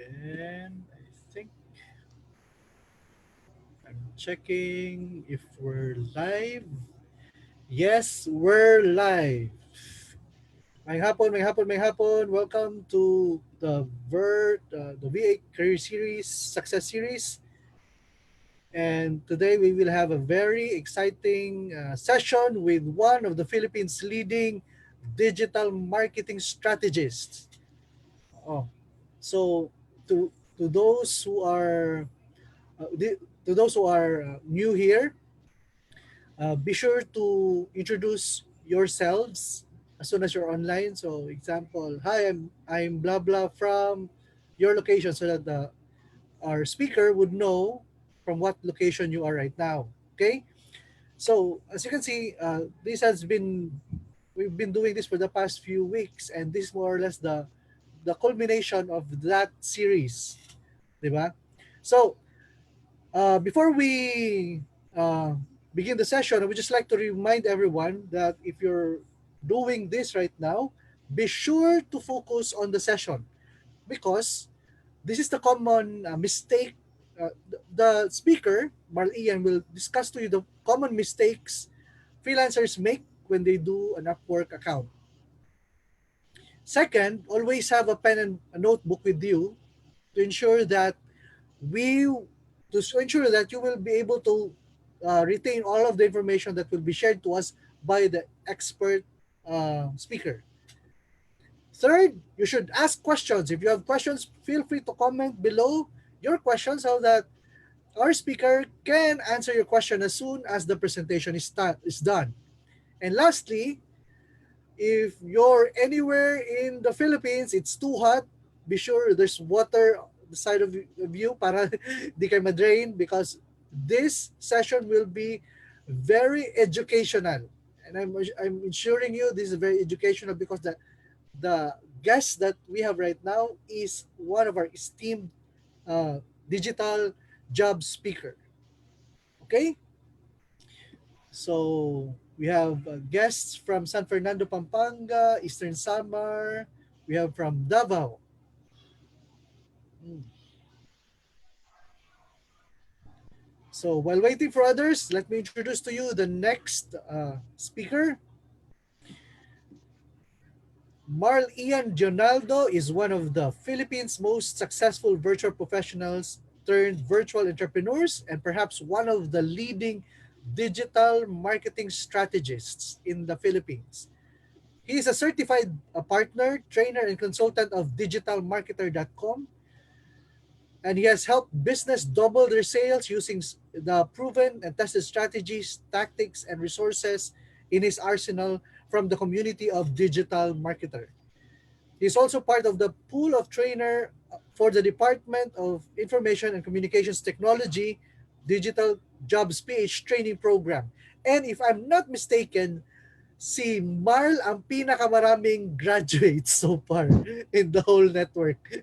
And I think I'm checking if we're live. Yes, we're live. May hapon. Welcome to the VA Career Series, Success Series. And today we will have a very exciting session with one of the Philippines' leading digital marketing strategists. Oh, so to to those who are to those who are new here, be sure to introduce yourselves as soon as you're online. So, example, hi, I'm blah blah from your location, so that our speaker would know from what location you are right now. Okay. So as you can see, this has been we've been doing this for the past few weeks, and this is more or less the culmination of that series, diba? So before we uh, begin the session, I would just like to remind everyone that if you're doing this right now, be sure to focus on the session, because this is the common mistake. The speaker, Marl Ian, will discuss to you the common mistakes freelancers make when they do an Upwork account. Second, always have a pen and a notebook with you to ensure that we you will be able to retain all of the information that will be shared to us by the expert speaker. Third, you should ask questions. If you have questions, feel free to comment below your questions so that our speaker can answer your question as soon as the presentation is done. And lastly, if you're anywhere in the Philippines, it's too hot, be sure there's water on the side of you para di kayo madrain, because this session will be very educational. And I'm ensuring you this is very educational because the guest that we have right now is one of our esteemed digital job speaker. Okay? So we have guests from San Fernando, Pampanga, Eastern Samar. We have from Davao. Mm. So while waiting for others, let me introduce to you the next speaker. Marl Ian Dionaldo is one of the Philippines' most successful virtual professionals turned virtual entrepreneurs, and perhaps one of the leading digital marketing strategists in the Philippines. He is a certified partner, trainer, and consultant of digitalmarketer.com, and he has helped business double their sales using the proven and tested strategies, tactics, and resources in his arsenal from the community of digital marketer. He is also part of the pool of trainer for the Department of Information and Communications Technology Digital Jobs PH training program. And if I'm not mistaken, si Marl ang pinakamaraming graduates so far in the whole network.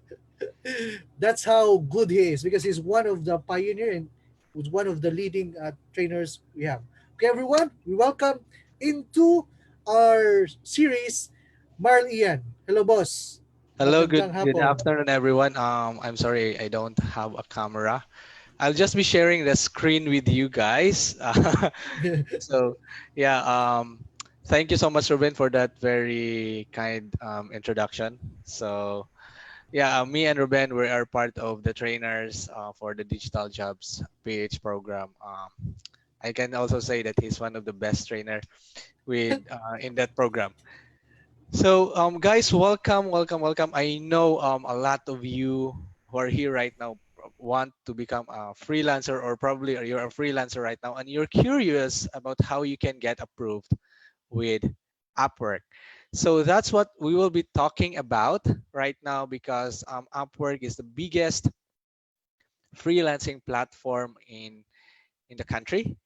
That's how good he is, because he's one of the pioneer and was one of the leading trainers we have. Okay, everyone, we welcome into our series Marl Ian. Hello, boss. Hello, Magandang good hapon. afternoon, everyone. I'm sorry I don't have a camera. I'll just be sharing the screen with you guys. So, yeah, thank you so much, Ruben, for that very kind introduction. So, yeah, me and Ruben, we are part of the trainers for the Digital Jobs PH program. I can also say that he's one of the best trainer with in that program. So, guys, welcome. I know a lot of you who are here right now want to become a freelancer, or probably you're a freelancer right now, and you're curious about how you can get approved with Upwork. So that's what we will be talking about right now, because Upwork is the biggest freelancing platform in the country,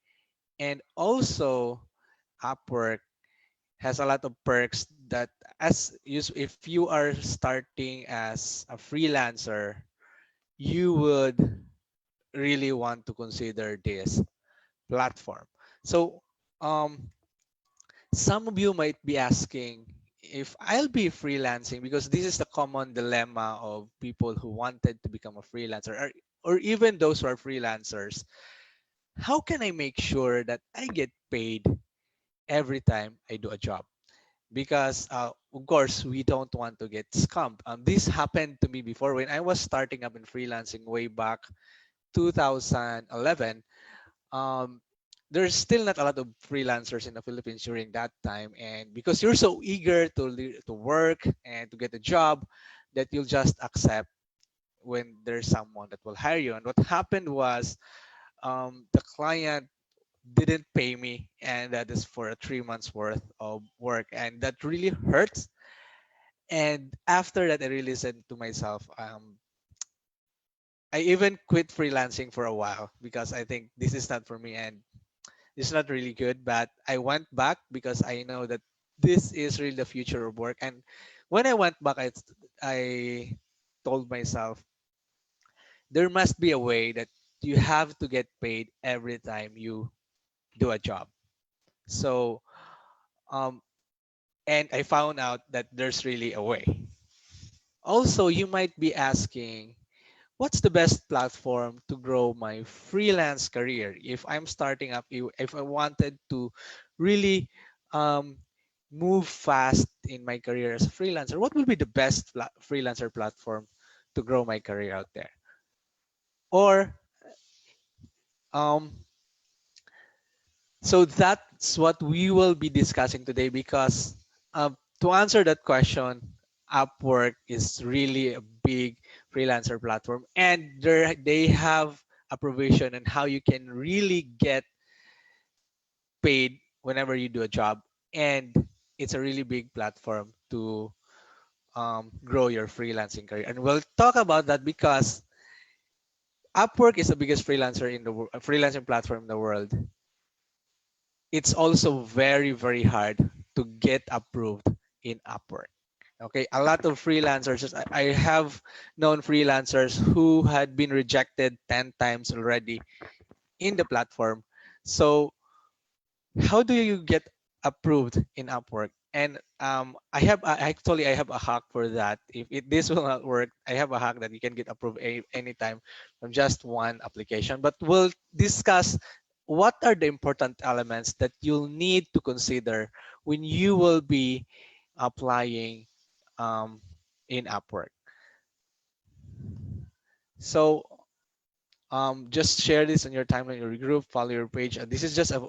and also Upwork has a lot of perks that, if you are starting as a freelancer, you would really want to consider this platform. So some of you might be asking, if I'll be freelancing, because this is the common dilemma of people who wanted to become a freelancer, or even those who are freelancers. How can I make sure that I get paid every time I do a job? Because of course we don't want to get scammed. This happened to me before when I was starting up in freelancing way back 2011. um, there's still not a lot of freelancers in the Philippines during that time, and because you're so eager to work and to get a job, that you'll just accept when there's someone that will hire you. And what happened was, the client didn't pay me, and that is for a 3 months worth of work, and that really hurts. And after that, I really said to myself, I even quit freelancing for a while because I think this is not for me, and it's not really good. But I went back because I know that this is really the future of work. And when I went back, I told myself there must be a way that you have to get paid every time you do a job. So, um, and I found out that there's really a way. Also, you might be asking, what's the best platform to grow my freelance career? If I'm starting up, if I wanted to really um, move fast in my career as a freelancer, what would be the best freelancer platform to grow my career out there? Or um, so that's what we will be discussing today, because to answer that question, Upwork is really a big freelancer platform, and they have a provision on how you can really get paid whenever you do a job, and it's a really big platform to grow your freelancing career. And we'll talk about that because Upwork is the biggest freelancing platform in the world. It's also very, very hard to get approved in Upwork. Okay, a lot of freelancers, I have known freelancers who had been rejected 10 times already in the platform. So how do you get approved in Upwork? And I have a hack for that. If this will not work, I have a hack that you can get approved anytime from just one application. But we'll discuss what are the important elements that you'll need to consider when you will be applying um, in Upwork. So just share this on your timeline, your group, follow your page. And this is just a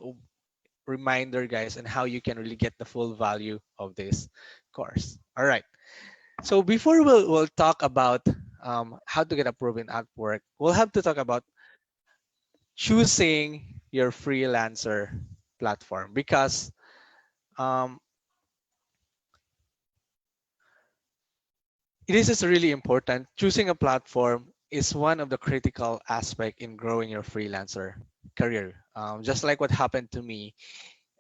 reminder, guys, and how you can really get the full value of this course. All right. So before we'll talk about how to get approved in Upwork, we'll have to talk about choosing your freelancer platform, because um, this is really important. Choosing a platform is one of the critical aspect in growing your freelancer career. Just like what happened to me,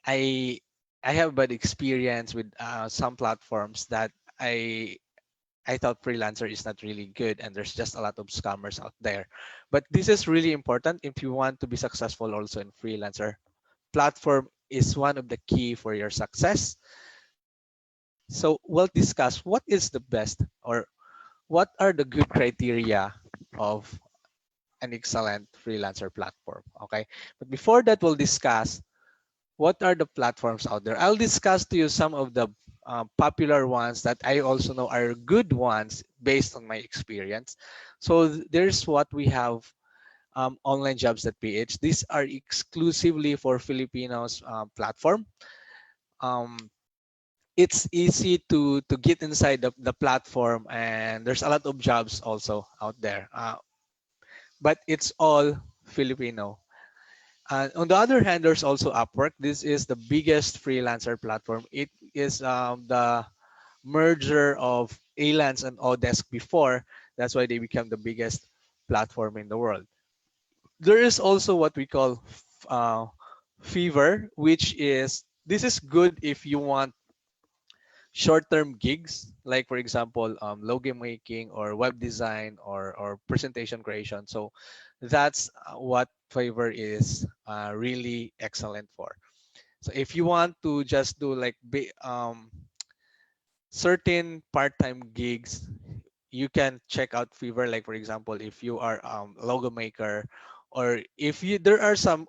I I have bad experience with some platforms that I I thought freelancer is not really good, and there's just a lot of scammers out there. But this is really important if you want to be successful also in freelancer. Platform is one of the key for your success. So we'll discuss what is the best, or what are the good criteria of an excellent freelancer platform. Okay. But before that, we'll discuss what are the platforms out there. I'll discuss to you some of the popular ones that I also know are good ones based on my experience. So there's what we have, online jobs.ph. These are exclusively for Filipinos platform. Um, it's easy to get inside the platform, and there's a lot of jobs also out there. But it's all Filipino. On the other hand, there's also Upwork. This is the biggest freelancer platform. It is the merger of Alance and Odesk before. That's why they become the biggest platform in the world. There is also what we call uh, Fever, which is this is good if you want short-term gigs, like for example, logo making or web design or presentation creation. So that's what Fiverr is really excellent for. So if you want to just do like certain part-time gigs, you can check out Fiverr. Like for example, if you are logo maker, or if you there are some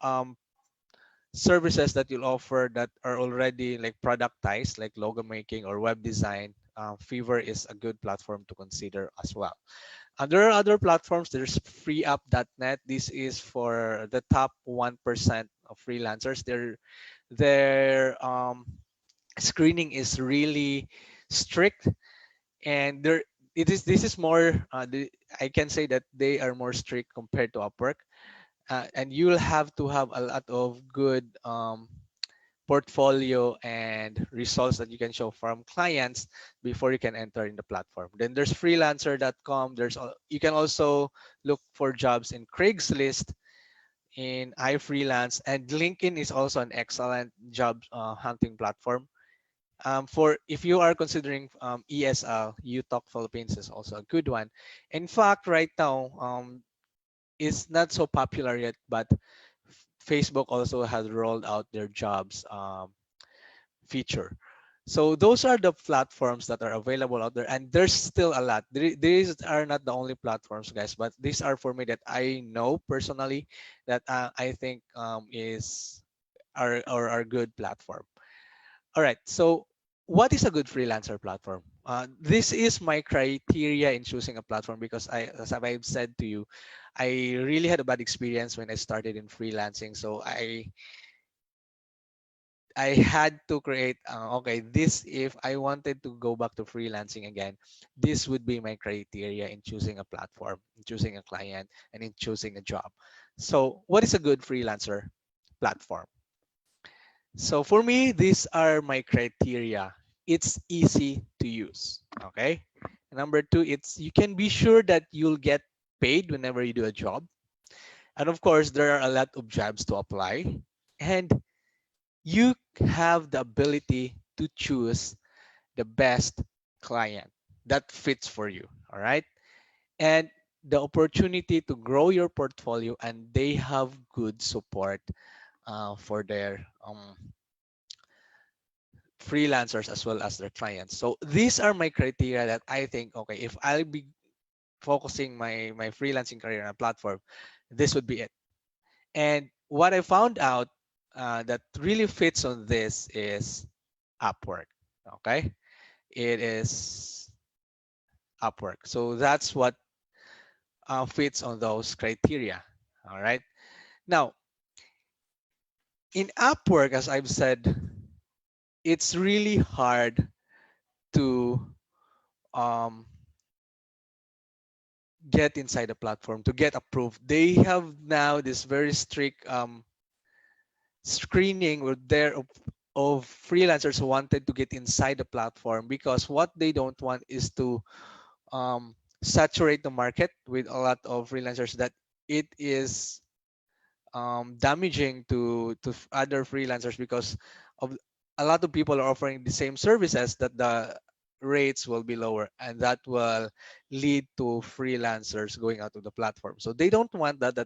um, services that you'll offer that are already like productized, like logo making or web design, Fiverr is a good platform to consider as well. And there are other platforms. There's freeup.net. This is for the top 1% of freelancers. Their screening is really strict, and there it is this is more I can say that they are more strict compared to Upwork. And you'll have to have a lot of good portfolio and results that you can show from clients before you can enter in the platform. Then there's freelancer.com. You can also look for jobs in Craigslist, in iFreelance, and LinkedIn is also an excellent job hunting platform. For if you are considering ESL, You Talk Philippines is also a good one. In fact, right now, it's not so popular yet, but Facebook also has rolled out their jobs feature. So those are the platforms that are available out there, and there's still a lot. These are not the only platforms, guys, but these are for me that I know personally that I think is are good platform. All right. So, what is a good freelancer platform? This is my criteria in choosing a platform because as I've said to you, I really had a bad experience when I started in freelancing. So I had to create. Okay, this if I wanted to go back to freelancing again, this would be my criteria in choosing a platform, in choosing a client, and in choosing a job. So, what is a good freelancer platform? So for me, these are my criteria. It's easy to use. Okay. Number two, it's you can be sure that you'll get paid whenever you do a job. And of course, there are a lot of jobs to apply. And you have the ability to choose the best client that fits for you. All right. And the opportunity to grow your portfolio, and they have good support for their freelancers as well as their clients. So these are my criteria that I think, okay, if I'll be focusing my freelancing career on a platform, this would be it. And what I found out that really fits on this is Upwork. Okay, it is Upwork. So that's what fits on those criteria. All right. Now, in Upwork, as I've said, it's really hard to um, get inside the platform to get approved. They have now this very strict screening with there of freelancers who wanted to get inside the platform, because what they don't want is to saturate the market with a lot of freelancers that it is damaging to other freelancers, because of a lot of people are offering the same services that the rates will be lower, and that will lead to freelancers going out of the platform. So they don't want that.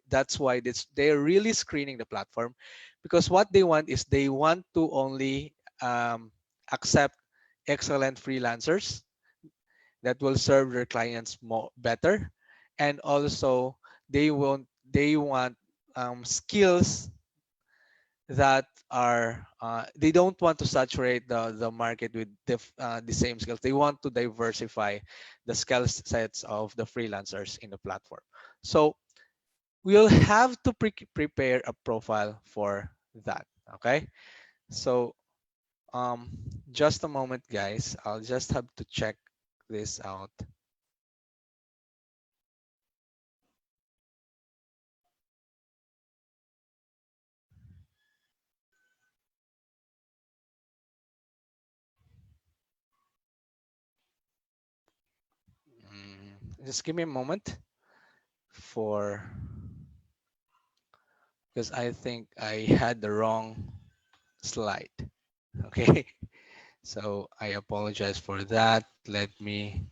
That's why they're really screening the platform, because what they want is they want to only accept excellent freelancers that will serve their clients more better, and also they want skills that are they don't want to saturate the market with the same skills. They want to diversify the skill sets of the freelancers in the platform. So we'll have to prepare a profile for that. Okay, so um just a moment, guys. I'll just have to check this out. Just give me a moment for because I think I had the wrong slide. Okay, so I apologize for that. Let me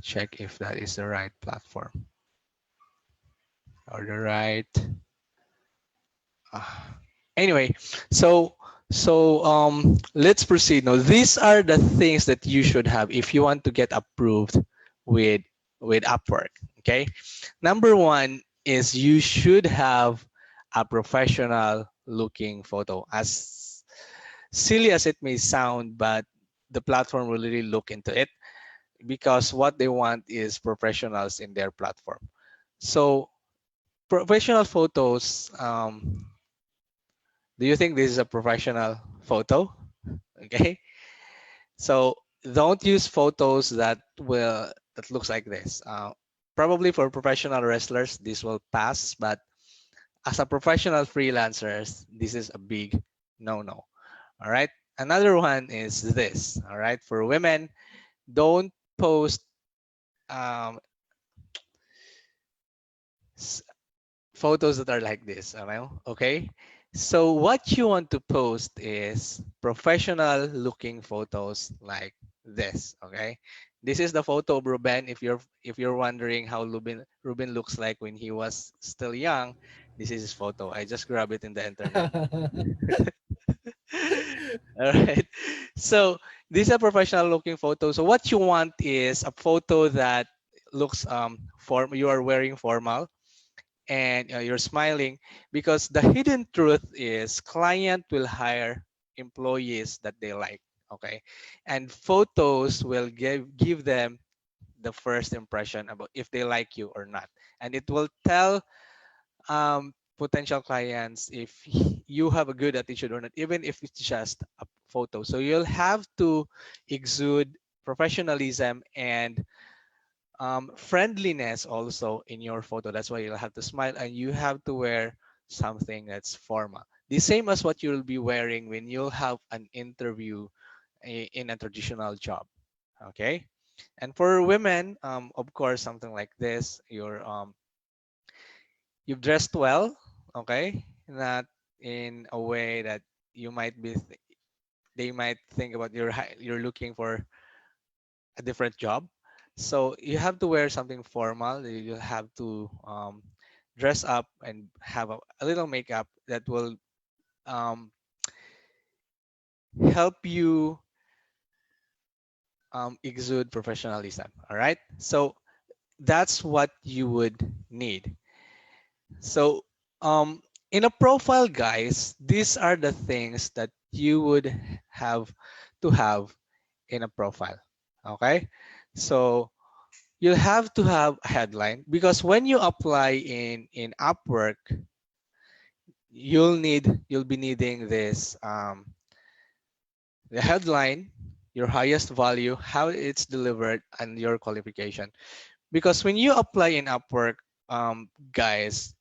check if that is the right platform or the right Uh, anyway, so let's proceed now. These are the things that you should have if you want to get approved with Upwork. Okay, number one is you should have a professional looking photo. As silly as it may sound, but the platform will really look into it because what they want is professionals in their platform. So professional photos. Do you think this is a professional photo? Okay. So don't use photos that looks like this. Probably for professional wrestlers, this will pass, but as a professional freelancers, this is a big no-no. All right. Another one is this. All right. For women, don't post um, s- photos that are like this. Okay. So what you want to post is professional looking photos like this. Okay. This is the photo of Ruben. If you're wondering how Ruben looks like when he was still young, this is his photo. I just grabbed it in the internet. All right. So this is a professional looking photo. So what you want is a photo that looks form you are wearing formal and you're smiling, because the hidden truth is client will hire employees that they like. Okay. And photos will give them the first impression about if they like you or not. And it will tell potential clients if you have a good attitude or not, even if it's just a photo. So you'll have to exude professionalism and friendliness also in your photo. That's why you'll have to smile and you have to wear something that's formal. The same as what you'll be wearing when you'll have an interview in a traditional job. Okay. And for women, of course, something like this. You've dressed well, okay, not in a way that you might be they might think about you're looking for a different job. So you have to wear something formal. You have to dress up and have a little makeup that will um, help you exude professionalism. All right. So that's what you would need. So, in a profile, guys, these are the things that you would have to have in a profile. Okay. So, you'll have to have a headline, because when you apply in Upwork, you'll be needing this the headline, your highest value, how it's delivered, and your qualification. Because when you apply in Upwork, guys,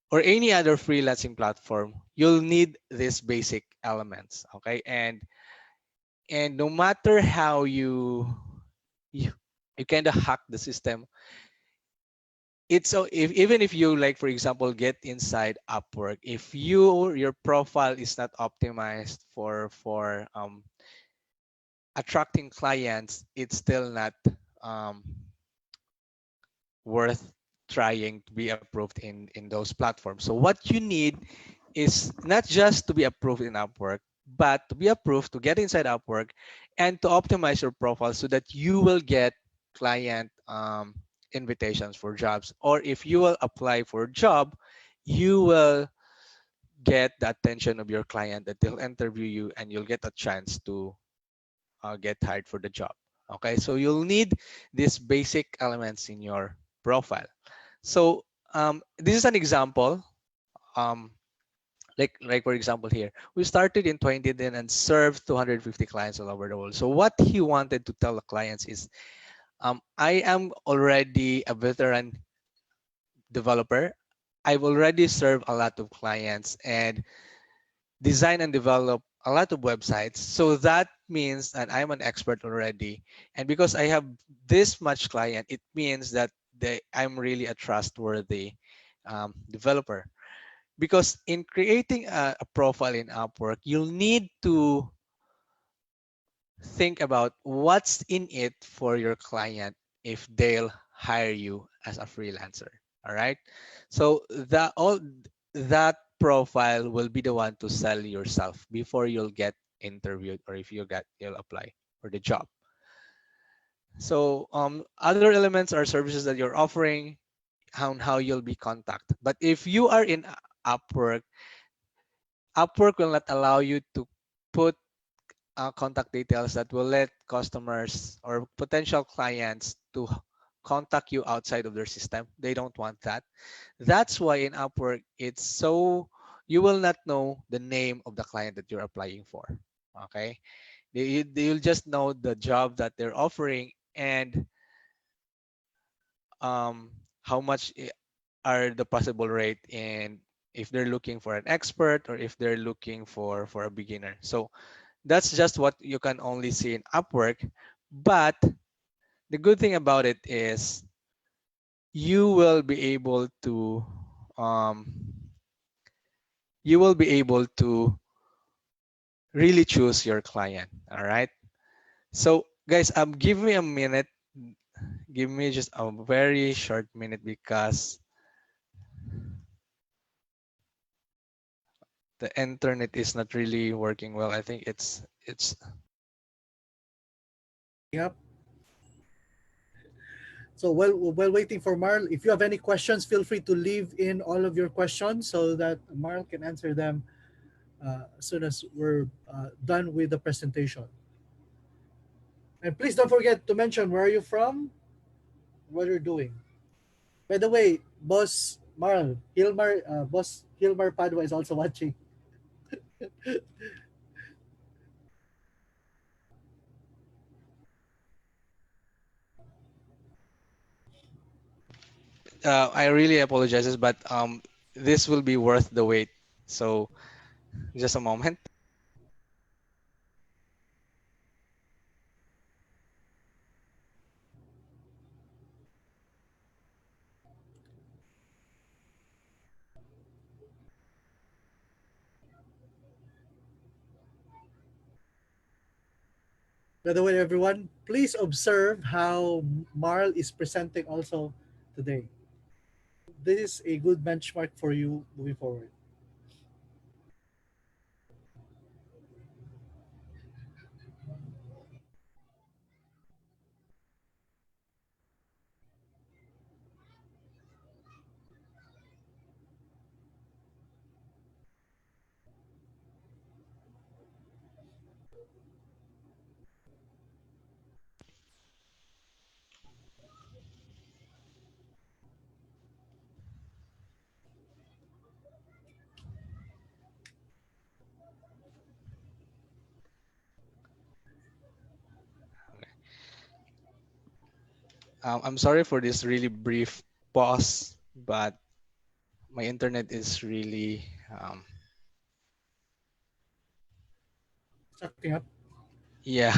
or any other freelancing platform, you'll need these basic elements. Okay. And no matter how you, you kind of hack the system, it's so even if you, like, for example, get inside Upwork, if your profile is not optimized for attracting clients, it's still not um, worth trying to be approved in those platforms. So what you need is not just to be approved in Upwork, but to be approved to get inside Upwork and to optimize your profile so that you will get client invitations for jobs. Or if you will apply for a job, you will get the attention of your client, that they'll interview you and you'll get a chance to get hired for the job. Okay, so you'll need these basic elements in your profile. So this is an example. Um, like for example here, we started in 2010 and served 250 clients all over the world. So what he wanted to tell the clients is, I am already a veteran developer. I've already served a lot of clients and design and develop a lot of websites. So that means that I'm an expert already. And because I have this much client, it means that I'm really a trustworthy developer. Because in creating a profile in Upwork, you'll need to think about what's in it for your client if they'll hire you as a freelancer. All right. So that profile will be the one to sell yourself before you'll get interviewed, or if you'll apply for the job. So other elements are services that you're offering, how you'll be contacted. But if you are in Upwork, Upwork will not allow you to put contact details that will let customers or potential clients to contact you outside of their system. They don't want that. That's why in Upwork, it's so you will not know the name of the client that you're applying for. Okay, you'll just know the job that they're offering, and um, how much are the possible rate, and if they're looking for an expert or if they're looking for a beginner. So that's just what you can only see in Upwork. But the good thing about it is you will be able to um, you will be able to really choose your client. All right. So guys, give me a minute. Give me just a very short minute because the internet is not really working well. I think it's Yep. So while waiting for Marl, if you have any questions, feel free to leave in all of your questions so that Marl can answer them as soon as we're done with the presentation. And please don't forget to mention where are you from, what you're doing. By the way, Boss Hilmar Padua is also watching. I really apologize, but this will be worth the wait. So just a moment. By the way, everyone, please observe how Marl is presenting also today. This is a good benchmark for you moving forward. I'm sorry for this really brief pause, but my internet is really Acting up. yeah.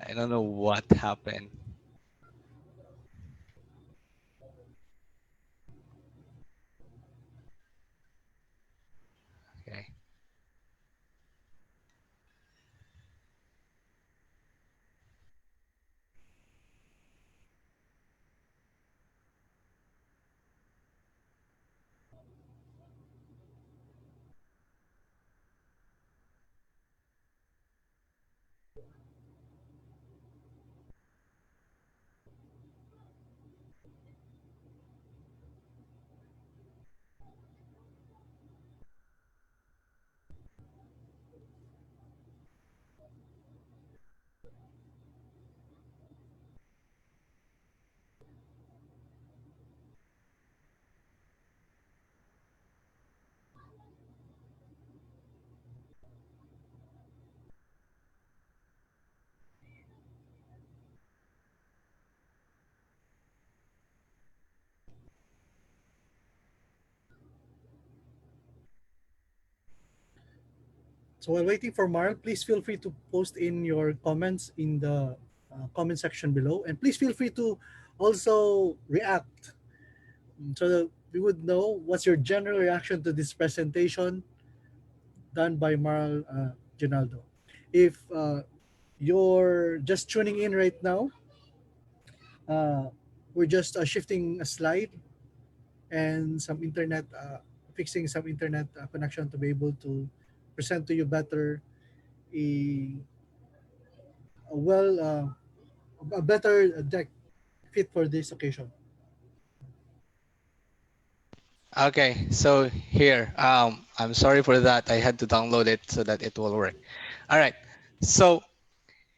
I don't know what happened. Okay. So while waiting for Marl, please feel free to post in your comments in the comment section below, and please feel free to also react so that we would know what's your general reaction to this presentation done by Marl Ginaldo. If you're just tuning in right now, uh, we're just shifting a slide and some internet, fixing some internet connection to be able to present to you better a, a well a better deck fit for this occasion. Okay, so here, I'm sorry for that. I had to download it so that it will work. All right. So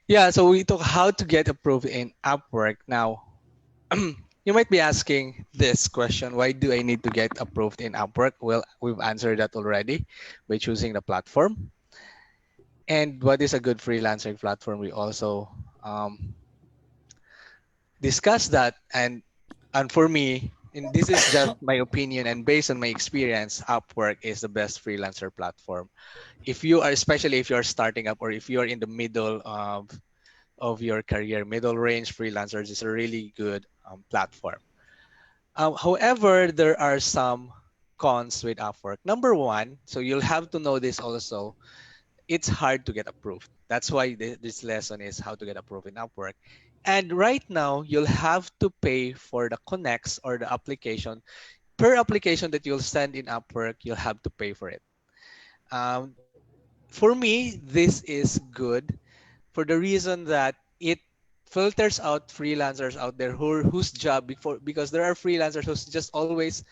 yeah, so we talk how to get approved in Upwork. Now, you might be asking this question, why do I need to get approved in Upwork? Well, we've answered that already by choosing the platform. And what is a good freelancing platform? We also um, discussed that. And for me, and this is just my opinion and based on my experience, Upwork is the best freelancer platform. If you are, especially if you're starting up or if you're in the middle of your career, middle range freelancers is a really good platform. However, there are some cons with Upwork. Number one, so you'll have to know this also, it's hard to get approved. That's why this lesson is how to get approved in Upwork. And right now, you'll have to pay for the connects or the application. Per application that you'll send in Upwork, you'll have to pay for it. Um, for me, this is good for the reason that it filters out freelancers out there whose job before, because there are freelancers who's just always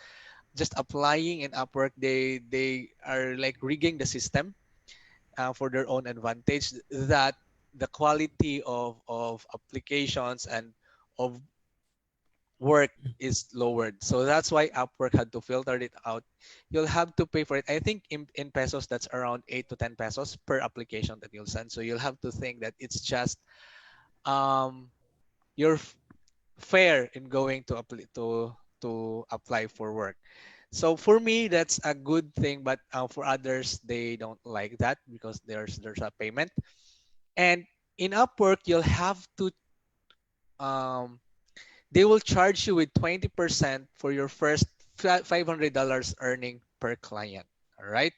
just applying in Upwork. They are like rigging the system for their own advantage, that the quality of applications and of work is lowered. So that's why Upwork had to filter it out. You'll have to pay for it. I think in pesos, that's around 8 to 10 pesos per application that you'll send. So you'll have to think that it's just um, your fare in going to apply for work. So for me, that's a good thing, but for others, they don't like that because there's a payment. And in Upwork, you'll have to um, they will charge you with 20% for your first $500 earning per client. All right.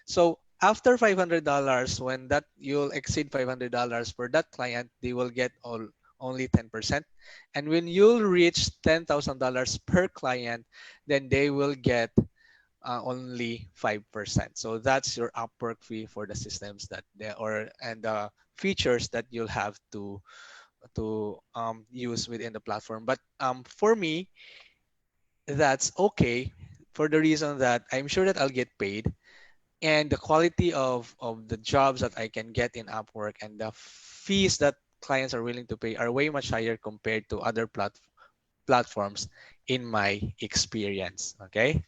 So after $500, when that you'll exceed $500 for that client, they will get only 10%. And when you'll reach $10,000 per client, then they will get only 5%. So that's your Upwork fee for the systems that they or and the features that you'll have to use within the platform. But for me, that's okay for the reason that I'm sure that I'll get paid, and the quality of the jobs that I can get in Upwork and the fees that clients are willing to pay are way much higher compared to other platforms in my experience. Okay.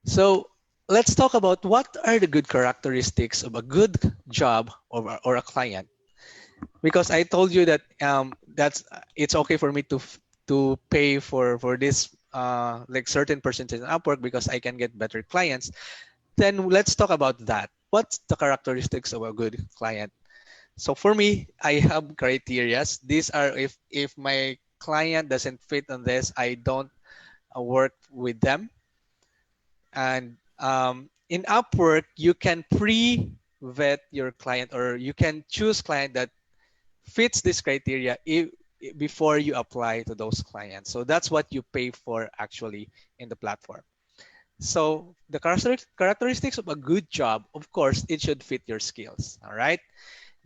So let's talk about what are the good characteristics of a good job or a client. Because I told you that that's it's okay for me to pay for this like certain percentage in Upwork because I can get better clients. Then let's talk about that. What's the characteristics of a good client? So for me, I have criterias. These are if my client doesn't fit on this, I don't work with them. And in Upwork, you can pre-vet your client, or you can choose client that fits this criteria before you apply to those clients. So that's what you pay for actually in the platform. So the characteristics of a good job, of course, it should fit your skills. All right.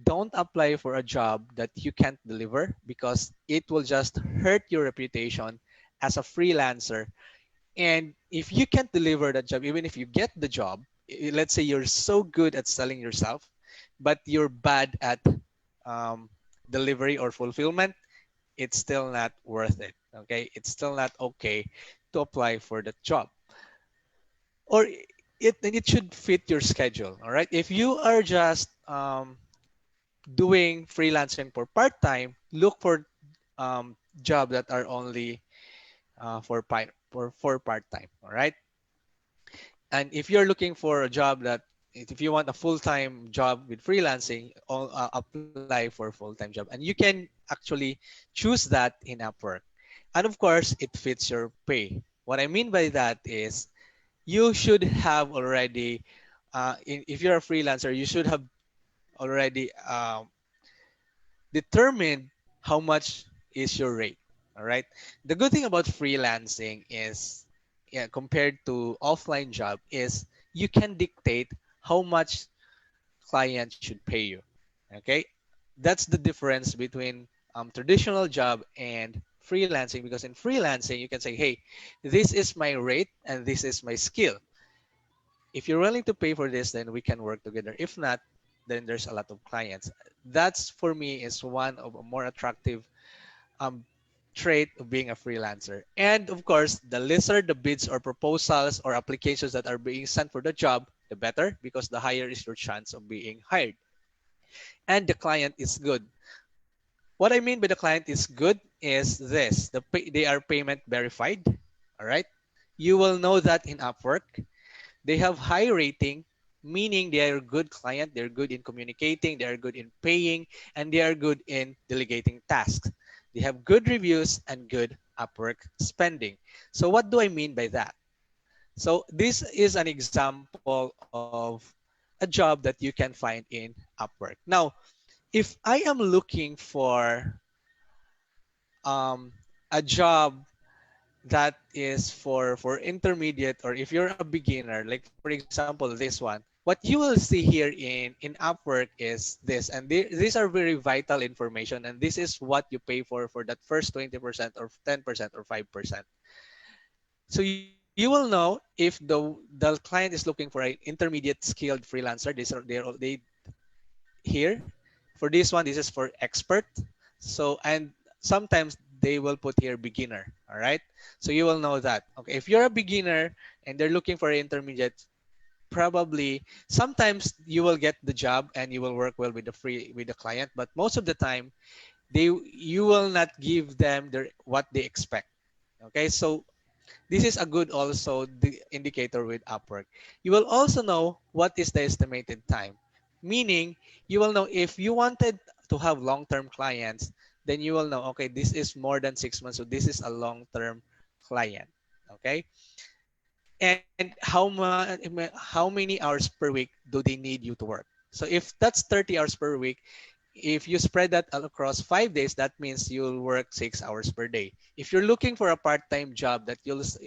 Don't apply for a job that you can't deliver because it will just hurt your reputation as a freelancer. And if you can't deliver that job, even if you get the job, let's say you're so good at selling yourself, but you're bad at um, delivery or fulfillment, it's still not worth it. Okay, it's still not okay to apply for the job, or it should fit your schedule. All right, if you are just doing freelancing for part time, look for job that are only for part time. All right. And if you're looking for a job that, if you want a full-time job with freelancing, apply for a full-time job. And you can actually choose that in Upwork. And of course, it fits your pay. What I mean by that is you should have already, if you're a freelancer, you should have already determined how much is your rate. All right. The good thing about freelancing is, yeah, compared to offline job, is you can dictate how much client should pay you. Okay. That's the difference between traditional job and freelancing, because in freelancing you can say, hey, this is my rate and this is my skill. If you're willing to pay for this, then we can work together. If not, then there's a lot of clients. That's for me is one of a more attractive um, trait of being a freelancer. And of course, the lesser the bids or proposals or applications that are being sent for the job, the better, because the higher is your chance of being hired. And the client is good. What I mean by the client is good is this: they are payment verified. All right, you will know that in Upwork. They have high rating, meaning they are a good client, they're good in communicating, they are good in paying, and they are good in delegating tasks. They have good reviews and good Upwork spending. So what do I mean by that? So this is an example of a job that you can find in Upwork. Now, if I am looking for um, a job that is for intermediate, or if you're a beginner, like for example this one, what you will see here in Upwork is this, and these are very vital information, and this is what you pay for that first 20% or 10% or 5%. So you will know if the client is looking for an intermediate skilled freelancer. They here for this one, this is for expert. So, and sometimes they will put here beginner. All right, so you will know that. Okay, if you're a beginner and they're looking for an intermediate, probably sometimes you will get the job and you will work well with the client, but most of the time you will not give them what they expect. Okay, so this is a good also the indicator with Upwork. You will also know what is the estimated time, meaning you will know if you wanted to have long-term clients, then you will know, okay, this is more than 6 months, so this is a long-term client. Okay, and how many hours per week do they need you to work? So if that's 30 hours per week, if you spread that across 5 days, that means you'll work 6 hours per day. If you're looking for a part-time job that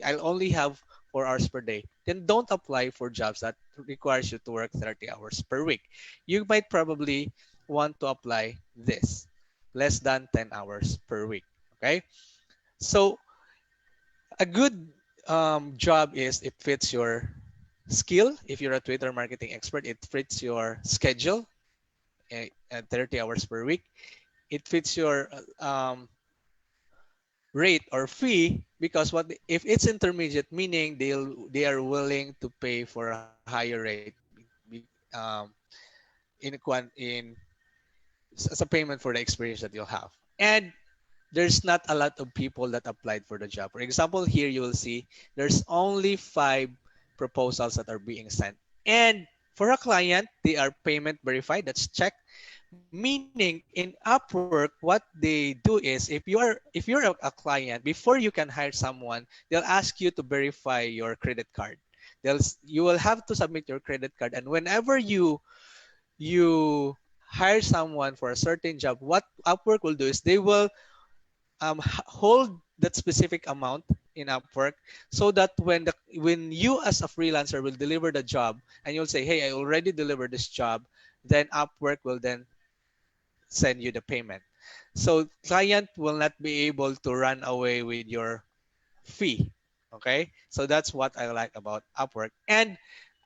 I'll only have 4 hours per day, then don't apply for jobs that requires you to work 30 hours per week. You might probably want to apply this, less than 10 hours per week. Okay. So a good job is it fits your skill. If you're a Twitter marketing expert, it fits your schedule at 30 hours per week. It fits your rate or fee, because what if it's intermediate, meaning they are willing to pay for a higher rate um, in as a payment for the experience that you'll have. And there's not a lot of people that applied for the job. For example, here you will see there's only 5 proposals that are being sent. And for a client, they are payment verified. That's checked. Meaning in Upwork, what they do is if you're a client, before you can hire someone, they'll ask you to verify your credit card. You will have to submit your credit card, and whenever you hire someone for a certain job, what Upwork will do is they will hold that specific amount in Upwork, so that when you as a freelancer will deliver the job and you'll say, hey, I already delivered this job, then Upwork will then send you the payment. So client will not be able to run away with your fee. Okay, so that's what I like about Upwork. And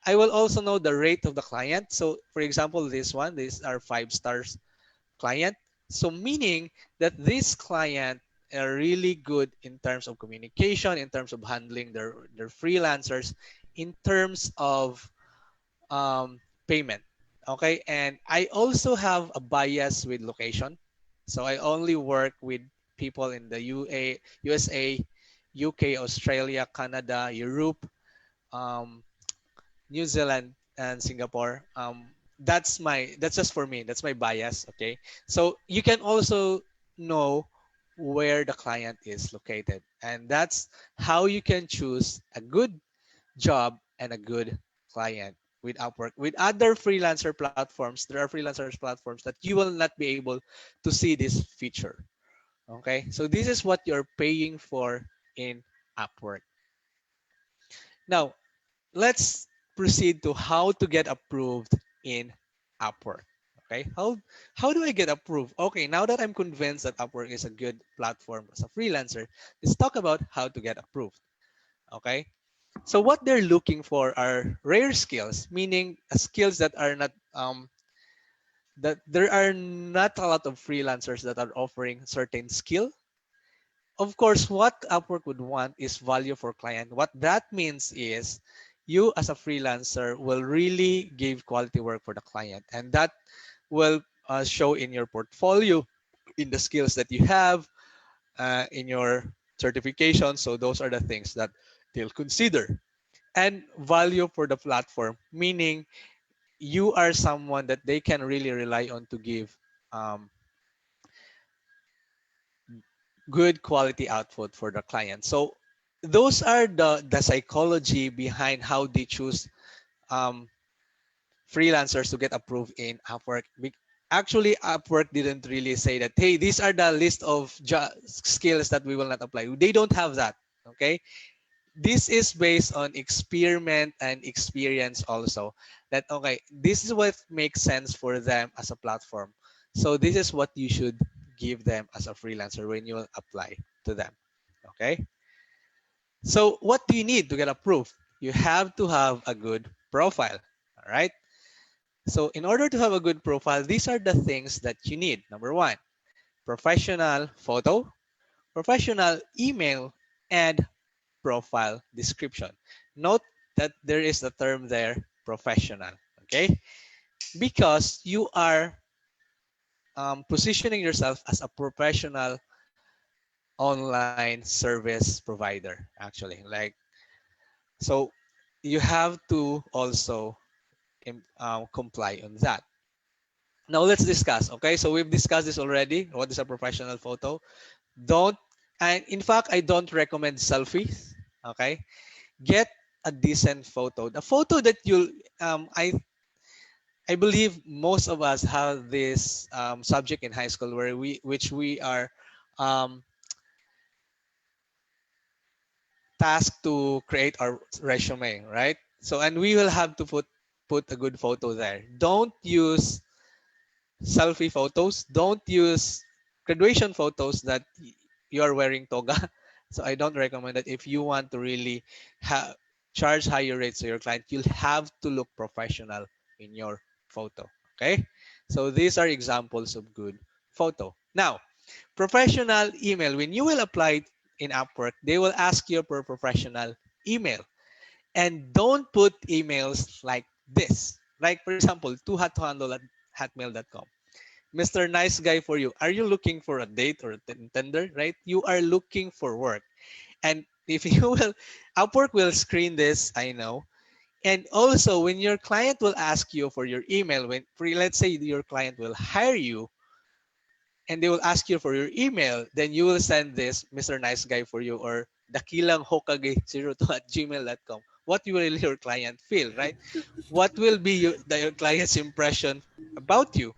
I will also know the rate of the client. So for example, these are 5 stars client. So meaning that this client are really good in terms of communication, in terms of handling their freelancers, in terms of payment. Okay, and I also have a bias with location. So I only work with people in the USA, UK, Australia, Canada, Europe, um, New Zealand, and Singapore. That's just for me. That's my bias. Okay, so you can also know where the client is located, and that's how you can choose a good job and a good client with Upwork. With other freelancer platforms, there are freelancers platforms that you will not be able to see this feature. Okay, so this is what you're paying for in Upwork. Now, let's proceed to how to get approved in Upwork. Okay, how do I get approved? Okay, now that I'm convinced that Upwork is a good platform as a freelancer, let's talk about how to get approved. Okay, so what they're looking for are rare skills, meaning skills that are not that there are not a lot of freelancers that are offering certain skill. Of course, what Upwork would want is value for client. What that means is you as a freelancer will really give quality work for the client, and that will show in your portfolio, in the skills that you have, in your certification. So those are the things that they'll consider. And value for the platform, meaning you are someone that they can really rely on to give um, good quality output for the client. So those are the psychology behind how they choose um, freelancers to get approved in Upwork. Actually, Upwork didn't really say that, hey, these are the list of skills that we will not apply. They don't have that. Okay. This is based on experiment and experience also, that okay, this is what makes sense for them as a platform. So this is what you should give them as a freelancer when you apply to them. Okay, so what do you need to get approved? You have to have a good profile. All right, so in order to have a good profile, these are the things that you need. Number one, professional photo, professional email, and profile description. Note that there is a term there, professional, okay? Because you are positioning yourself as a professional online service provider, actually. Like, so you have to also comply on that. Now let's discuss, okay? So we've discussed this already. What is a professional photo? Don't, and in fact, I don't recommend selfies, okay? Get a decent photo. The photo that I believe most of us have this subject in high school where which we are um, tasked to create our resume, right? So and we will have to put a good photo there. Don't use selfie photos. Don't use graduation photos that you are wearing toga. So I don't recommend that. If you want to really charge higher rates to your client, you'll have to look professional in your photo. Okay. So these are examples of good photo. Now, professional email. When you will apply in Upwork, they will ask you for professional email. And don't put emails like this. Like, for example, toohathandle at hotmail.com. Mr. Nice Guy for you. Are you looking for a date or a tender, right? You are looking for work. And if you will, Upwork will screen this, I know. And also, when your client will ask you for your email, when let's say your client will hire you and they will ask you for your email, then you will send this Mr. Nice Guy for you or dakilang hokage02 at gmail.com. What will your client feel, right? What will be your client's impression about you?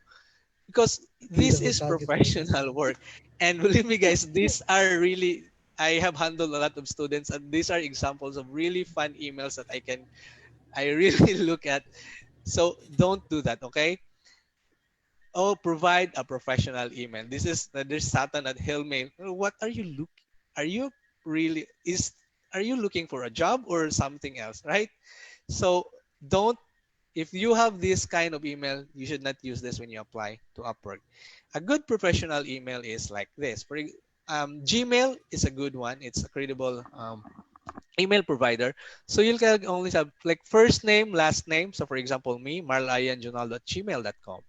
Because this Kilang is Hokage talaga. professional work. And believe me, guys, these are really, I have handled a lot of students, and these are examples of really fun emails that I really look at. So don't do that, okay? Oh, provide a professional email. This is there's Satan at Hellmail. What are you look? Are you really is? Are you looking for a job or something else, right? So don't. If you have this kind of email, you should not use this when you apply to Upwork. A good professional email is like this. Gmail is a good one. It's a credible email provider. So you can only have like first name, last name. So for example, me, Marl Ian Dionaldo at gmail.com,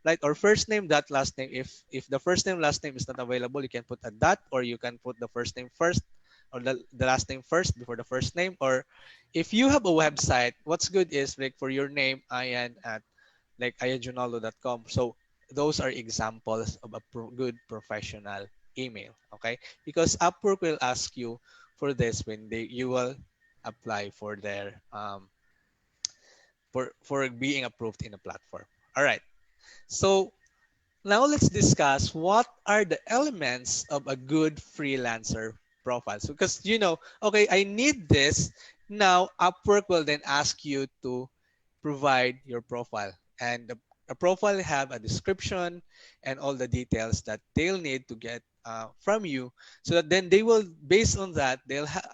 right? Or first name dot last name. If the first name last name is not available, you can put a dot, or you can put the first name first, or the last name first before the first name. Or if you have a website, what's good is like for your name, Ian at like ianjonaldo.com. So those are examples of a good professional email. Okay, because Upwork will ask you for this when you will apply for their for being approved in a platform. All right. So Now let's discuss what are the elements of a good freelancer profile. So, because okay, I need this. Now Upwork will then ask you to provide your profile, and the profile have a description and all the details that they'll need to get from you, so that then they will, based on that,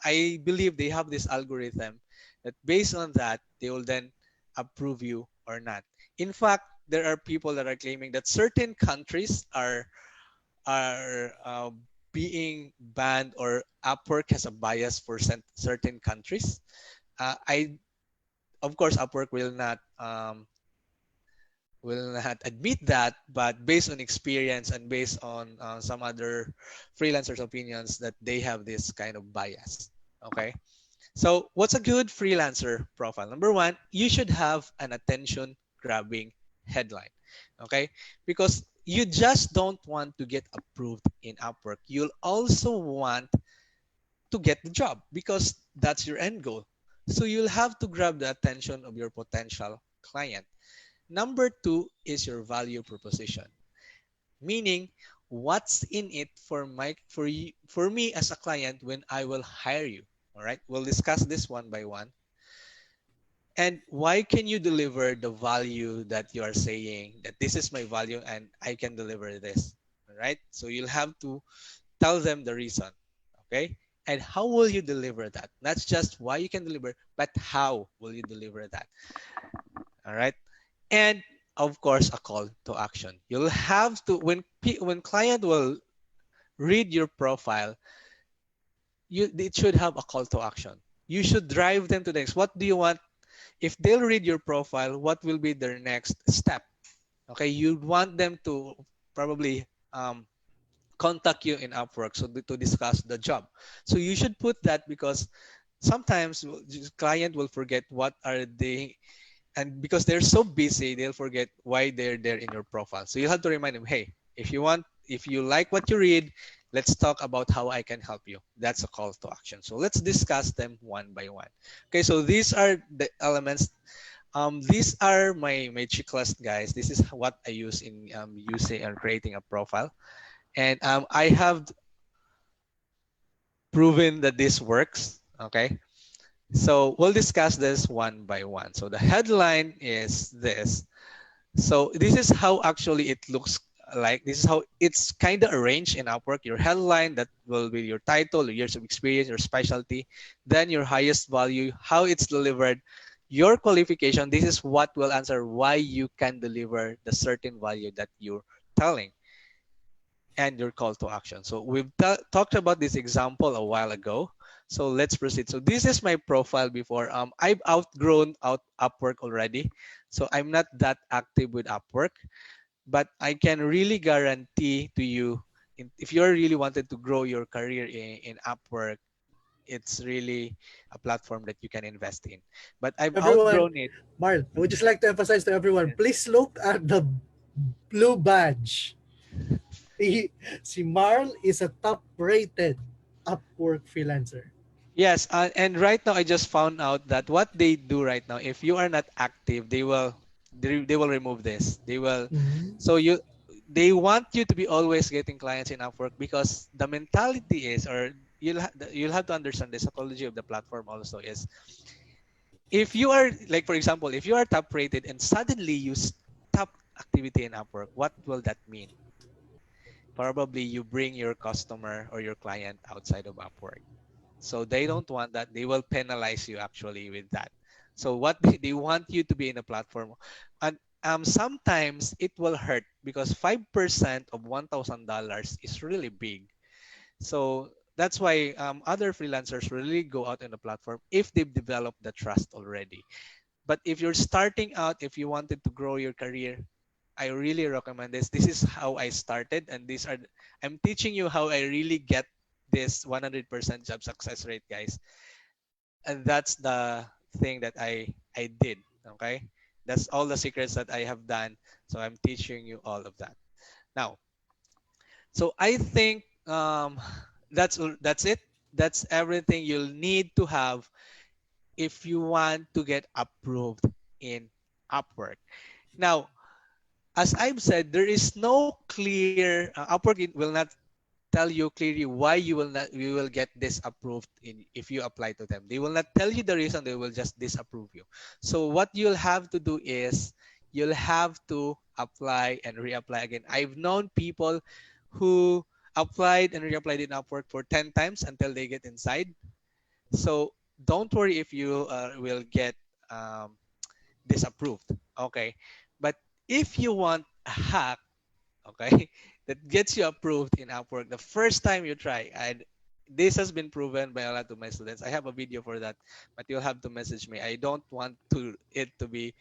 I believe they have this algorithm that based on that they will then approve you or not. In fact, there are people that are claiming that certain countries are being banned, or Upwork has a bias for certain countries. I Of course, Upwork will not admit that, but based on experience and based on some other freelancers' opinions, that they have this kind of bias. Okay, so what's a good freelancer profile? Number one, you should have an attention-grabbing headline. Okay, because you just don't want to get approved in Upwork. You'll also want to get the job because that's your end goal. So you'll have to grab the attention of your potential client. Number two is your value proposition, meaning what's in it for me as a client when I will hire you. All right, we'll discuss this one by one. And why can you deliver the value that you are saying that this is my value and I can deliver this? All right, so you'll have to tell them the reason. Okay, and how will you deliver that? Not just why you can deliver, but how will you deliver that? All right, and of course a call to action. You'll have to, when client will read your profile, it should have a call to action. You should drive them to the next. What do you want? If they'll read your profile, what will be their next step? Okay, you want them to probably contact you in Upwork so to discuss the job. So you should put that, because sometimes client will forget what are they, and because they're so busy, they'll forget why they're there in your profile. So you have to remind them, hey, if you like what you read, let's talk about how I can help you. That's a call to action. So let's discuss them one by one. Okay, so these are the elements. These are my checklist, guys. This is what I use in using and creating a profile, and I have proven that this works. Okay, so we'll discuss this one by one. So the headline is this. So this is how actually it looks like. This is how it's kind of arranged in Upwork. Your headline, that will be your title, your years of experience, your specialty, then your highest value, how it's delivered, your qualification. This is what will answer why you can deliver the certain value that you're telling, and your call to action. So we've talked about this example a while ago. So let's proceed. So this is my profile before. I've outgrown Upwork already. So I'm not that active with Upwork, but I can really guarantee to you, if you're really wanted to grow your career in Upwork, it's really a platform that you can invest in. But I've Everyone, outgrown it. Marl, I would just like to emphasize to everyone, please look at the blue badge. He, si Marl is a top-rated Upwork freelancer. Yes, and right now I just found out that what they do right now, if you are not active, they will remove this. They will, Mhm. so they want you to be always getting clients in Upwork, because the mentality is, or you'll have to understand the psychology of the platform also is, if you are, like for example, if you are top rated and suddenly you stop activity in Upwork, what will that mean? Probably you bring your customer or your client outside of Upwork. So they don't want that. They will penalize you actually with that. So what they want you to be in a platform, and sometimes it will hurt, because 5% of $1,000 is really big. So that's why other freelancers really go out on the platform if they've developed the trust already. But if you're starting out, if you wanted to grow your career, I really recommend this. This is how I started, and I'm teaching you how I really get this 100% job success rate, guys. And that's the thing that I did. Okay, that's all the secrets that I have done. So I'm teaching you all of that now. So I think that's it. That's everything you'll need to have if you want to get approved in Upwork. Now, as I've said, there is no clear Upwork will not tell you clearly why you will get disapproved if you apply to them. They will not tell you the reason, they will just disapprove you. So what you'll have to do is you'll have to apply and reapply again. I've known people who applied and reapplied in Upwork for 10 times until they get inside. So don't worry if you will get um, disapproved. Okay. But if you want a hack, okay, that gets you approved in Upwork the first time you try, and this has been proven by a lot of my students. I have a video for that, but you'll have to message me. I don't want to it to be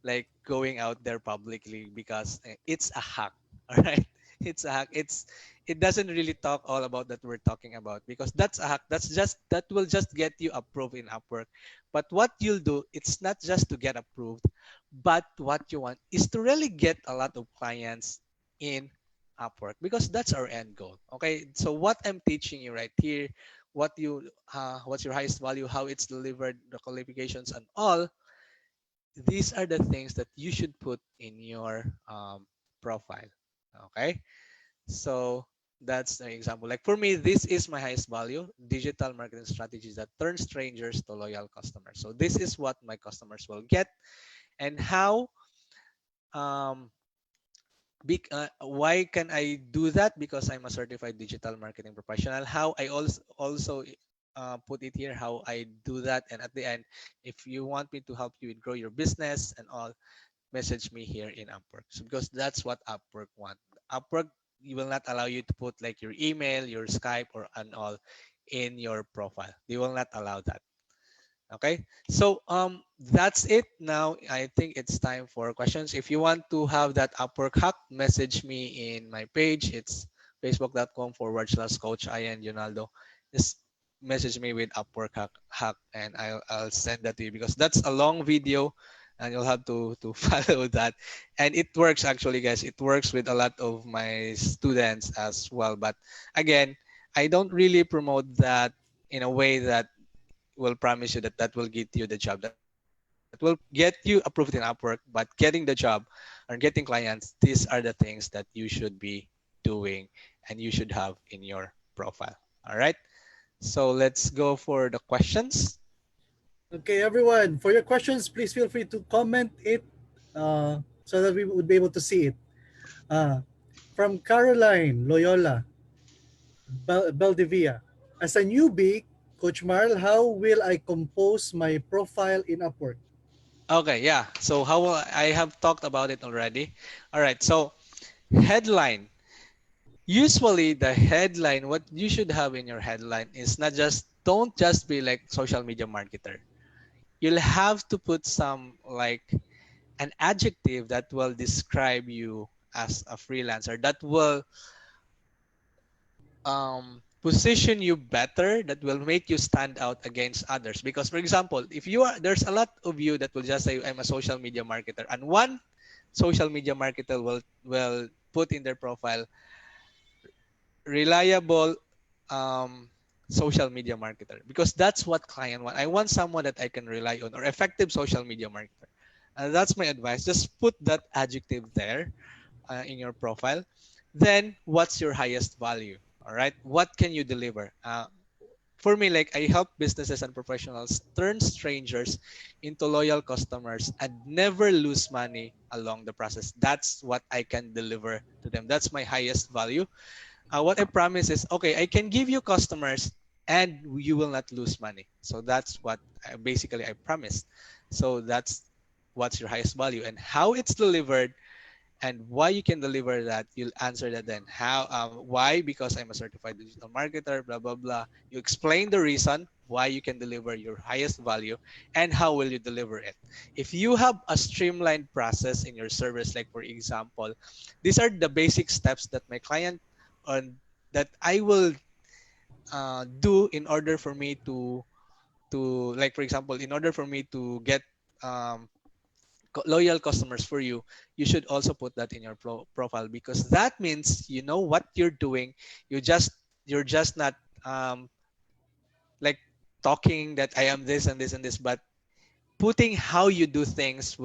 like going out there publicly because it's a hack. All right, it's a hack. It doesn't really talk all about that we're talking about because that's a hack. That will just get you approved in Upwork. But what you'll do, it's not just to get approved, but what you want is to really get a lot of clients in Upwork because that's our end goal. Okay, so what I'm teaching you right here, what's your highest value, how it's delivered, the qualifications and all, these are the things that you should put in your profile. Okay, so that's an example. Like for me, this is my highest value: digital marketing strategies that turn strangers to loyal customers. So this is what my customers will get, and how um, why can I do that? Because I'm a certified digital marketing professional. How I also put it here, how I do that. And at the end, if you want me to help you grow your business and all, message me here in Upwork. So because that's what Upwork want. Upwork will not allow you to put like your email, your Skype, or and all in your profile. They will not allow that. Okay, so that's it. Now I think it's time for questions. If you want to have that Upwork hack, message me in my page. It's facebook.com/coach Ian Dionaldo. Just message me with Upwork hack and I'll send that to you because that's a long video and you'll have to follow that. And it works actually, guys. It works with a lot of my students as well. But again, I don't really promote that in a way that will promise you that that will get you the job, that will get you approved in Upwork. But getting the job or getting clients, these are the things that you should be doing and you should have in your profile. All right, so let's go for the questions. Okay, everyone, for your questions, please feel free to comment it so that we would be able to see it. Uh, from Caroline Loyola, Beldivia. As a newbie, Coach Marl, how will I compose my profile in Upwork? Okay, yeah, so I have talked about it already. All right, so headline. Usually the headline, what you should have in your headline is not just, don't just be like social media marketer. You'll have to put some like an adjective that will describe you as a freelancer, that will position you better, that will make you stand out against others. Because for example, if you are, there's a lot of you that will just say I'm a social media marketer, and one social media marketer will put in their profile reliable social media marketer, because that's what client want. I want someone that I can rely on, or effective social media marketer. And that's my advice. Just put that adjective there in your profile. Then what's your highest value? All right. What can you deliver? For me, like I help businesses and professionals turn strangers into loyal customers and never lose money along the process. That's what I can deliver to them. That's my highest value. What I promise is, okay, I can give you customers and you will not lose money. So that's what basically I promised. So that's what's your highest value and how it's delivered and why you can deliver that. You'll answer that then. Why? Because I'm a certified digital marketer, blah, blah, blah. You explain the reason why you can deliver your highest value and how will you deliver it. If you have a streamlined process in your service, like for example, these are the basic steps that my client on that I will do in order for me to like for example, in order for me to get um, loyal customers for you, you should also put that in your profile, because that means you know what you're doing. You're just not um, like talking that I am this and this and this, but putting how you do things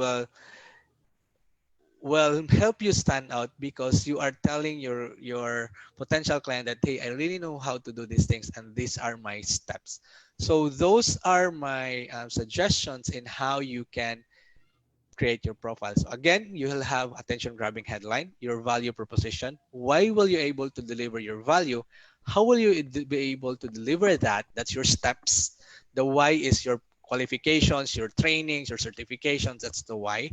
will help you stand out because you are telling your potential client that, hey, I really know how to do these things and these are my steps. So those are my suggestions in how you can create your profile. So again, you will have attention grabbing headline, your value proposition. Why will you able to deliver your value? How will you be able to deliver that? That's your steps. The why is your qualifications, your trainings, your certifications. That's the why,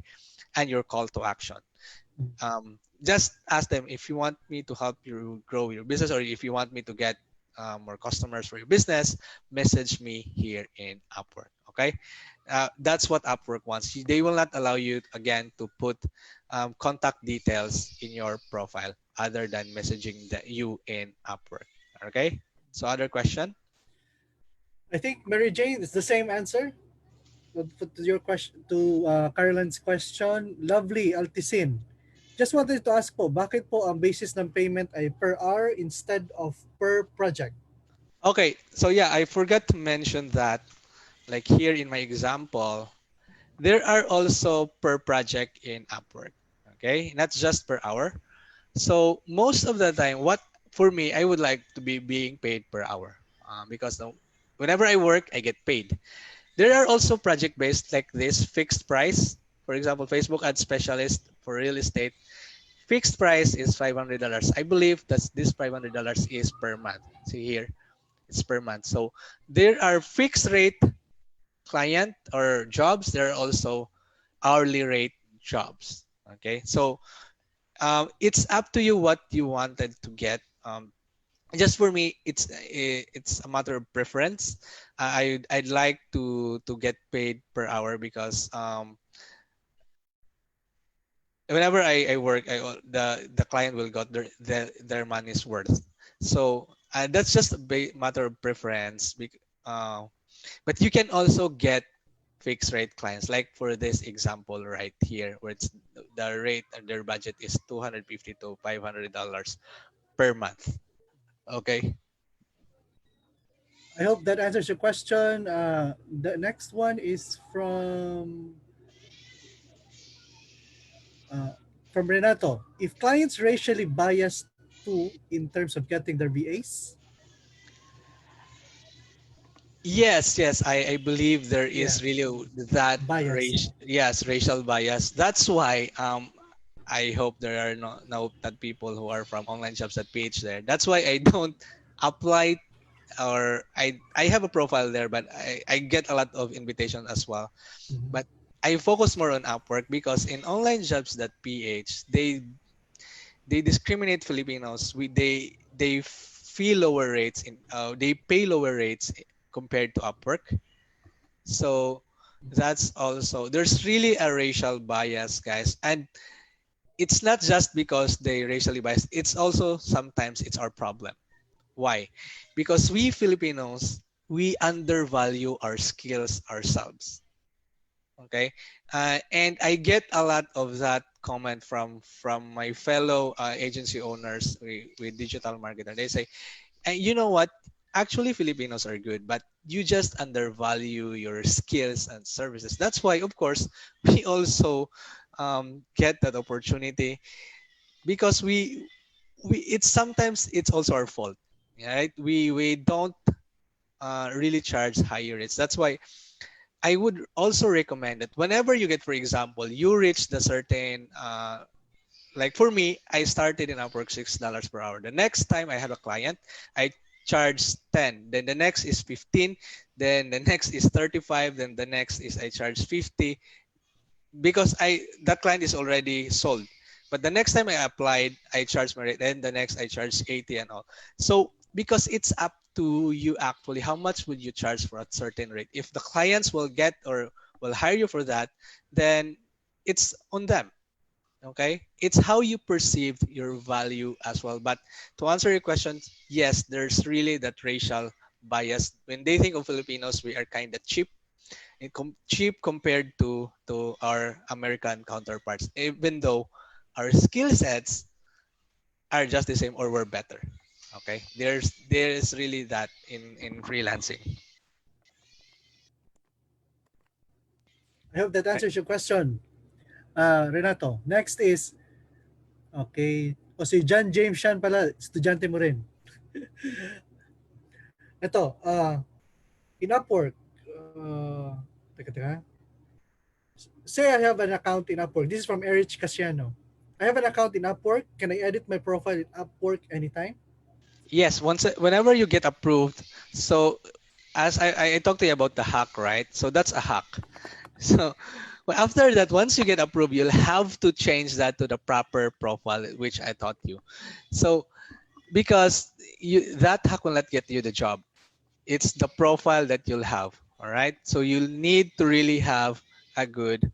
and your call to action. Just ask them, if you want me to help you grow your business, or if you want me to get more customers for your business, message me here in Upwork. Okay, that's what Upwork wants. They will not allow you again to put contact details in your profile other than messaging you in Upwork. Okay, so other question. I think Mary Jane is the same answer to your question, to Caroline's question. Lovely, Altisin. Just wanted to ask po, bakit po ang basis ng payment ay per hour instead of per project? Okay, so yeah, I forgot to mention that, like here in my example, there are also per project in Upwork. Okay, not just per hour. So most of the time, what for me, I would like to be being paid per hour, because whenever I work, I get paid. There are also project based like this fixed price. For example, Facebook ad specialist for real estate. Fixed price is $500. I believe that this $500 is per month. See here, it's per month. So there are fixed rate client or jobs. There are also hourly rate jobs. Okay, so it's up to you what you wanted to get. Just for me, it's a matter of preference. I'd like to get paid per hour because whenever I work, the client will got their money's worth. So that's just a matter of preference. Uh, but you can also get fixed rate clients, like for this example right here, where it's the rate and their budget is $250 to $500 per month. Okay. I hope that answers your question. The next one is uh, from Renato. If clients racially biased too in terms of getting their VAs, Yes, yes, I believe there yeah, is really that bias. yes, racial bias. That's why I hope there are no that people who are from online shops that page there. That's why I don't apply, or I have a profile there, but I get a lot of invitation as well. Mhm. But I focus more on Upwork because in online jobs that PH they discriminate Filipinos. They feel lower rates they pay lower rates compared to Upwork. So that's also, there's really a racial bias, guys, and it's not just because they racially biased. It's also sometimes it's our problem. Why? Because we Filipinos, we undervalue our skills ourselves. Okay, and I get a lot of that comment from my fellow agency owners with digital marketer. They say, and you know what, actually Filipinos are good, but you just undervalue your skills and services. That's why of course we also get that opportunity, because we it's sometimes it's also our fault, right? We don't really charge higher rates. That's why I would also recommend that whenever you get, for example, you reach the certain, like for me, I started in Upwork $6 per hour. The next time I have a client, I charge 10. Then the next is 15. Then the next is 35. Then the next is I charge 50, because that client is already sold. But the next time I applied, I charge my rate. Then the next I charge 80 and all. So because it's up to you actually, how much would you charge for a certain rate? If the clients will get or will hire you for that, then it's on them. Okay, it's how you perceive your value as well. But to answer your question, yes, there's really that racial bias. When they think of Filipinos, we are kind of cheap, cheap compared to our American counterparts, even though our skill sets are just the same or we're better. Okay, there is really that in freelancing. I hope that Right. answers your question. Renato. Next is, okay. O si John James Shan pala, estudyante mo rin. Ito, in Upwork, teka. Say I have an account in Upwork. This is from Erich Casiano. I have an account in Upwork. Can I edit my profile in Upwork anytime? Yes, whenever you get approved. So as I talked to you about the hack, right? So that's a hack. So well, after that, once you get approved, you'll have to change that to the proper profile, which I taught you. So because that hack will not get you the job. It's the profile that you'll have. All right. So you'll need to really have a good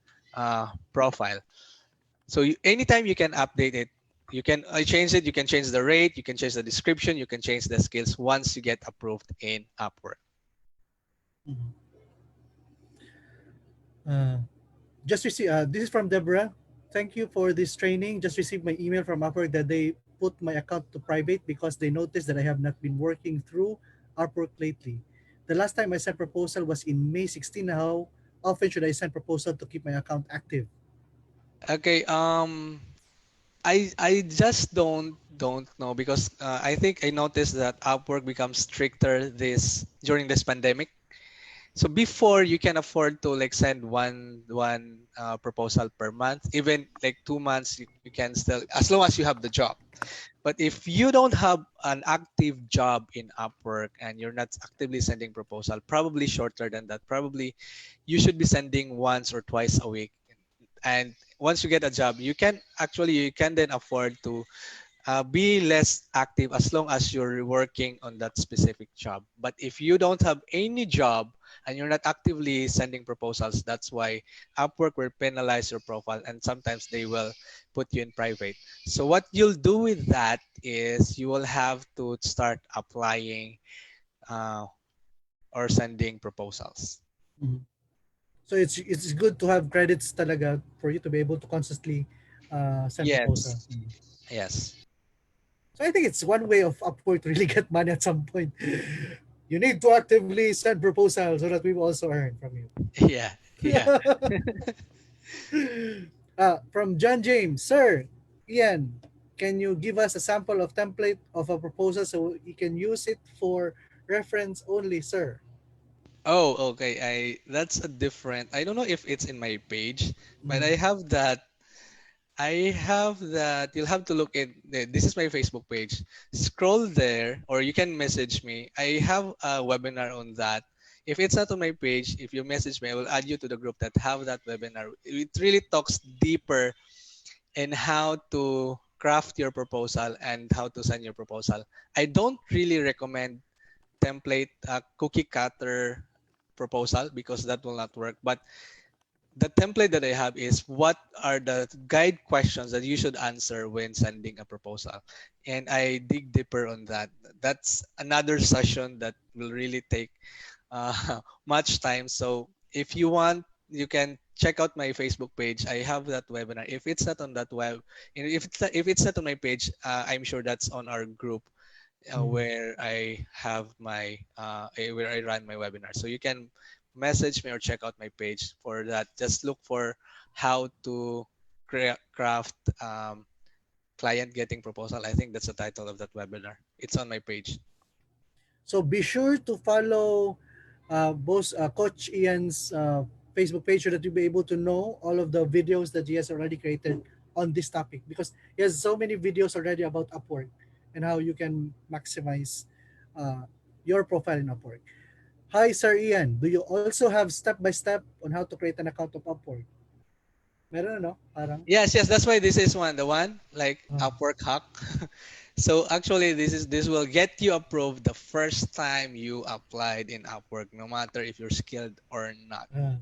profile. So anytime you can update it, you can change it. You can change the rate. You can change the description. You can change the skills once you get approved in Upwork. Mhm. Uh, just receive. This is from Deborah. Thank you for this training. Just received my email from Upwork that they put my account to private because they noticed that I have not been working through Upwork lately. The last time I sent proposal was in May 16. How often should I send proposal to keep my account active? Okay. I just don't know because I think I noticed that Upwork becomes stricter this during this pandemic. So before you can afford to like send one proposal per month, even like 2 months you can still as long as you have the job. But if you don't have an active job in Upwork and you're not actively sending proposal, probably shorter than that, probably you should be sending once or twice a week. And once you get a job, you can then afford to be less active as long as you're working on that specific job. But if you don't have any job and you're not actively sending proposals, that's why Upwork will penalize your profile and sometimes they will put you in private. So what you'll do with that is you will have to start applying uh, or sending proposals. Mhm. So it's good to have credits talaga for you to be able to constantly send proposal. Yes. Yes. So I think it's one way of Upwork to really get money at some point. You need to actively send proposals so that we will also earn from you. Yeah. Yeah. From John James, Sir Ian, can you give us a sample of template of a proposal so you can use it for reference only, sir? Oh, okay. That's a different. I don't know if it's in my page, but Mm, I have that. You'll have to look at this is my Facebook page. Scroll there, or you can message me. I have a webinar on that. If it's not on my page, if you message me, I will add you to the group that have that webinar. It really talks deeper in how to craft your proposal and how to send your proposal. I don't really recommend template cookie cutter proposal because that will not work. But the template that I have is what are the guide questions that you should answer when sending a proposal. And I dig deeper on that. That's another session that will really take much time. So if you want, you can check out my Facebook page. I have that webinar. If it's not on that if it's not on my page, I'm sure that's on our group mm. where I have where I run my webinar. So you can message me or check out my page for that. Just look for how to craft client getting proposal. I think that's the title of that webinar. It's on my page. So be sure to follow both Coach Ian's Facebook page so that you'll be able to know all of the videos that he has already created on this topic because he has so many videos already about Upwork and how you can maximize uh, your profile in Upwork. Hi, Sir Ian. Do you also have step by step on how to create an account of Upwork? Meron ano? Parang. Yes, yes, that's why this is the one like Uh, Upwork hack. So actually, this will get you approved the first time you applied in Upwork, no matter if you're skilled or not. uh,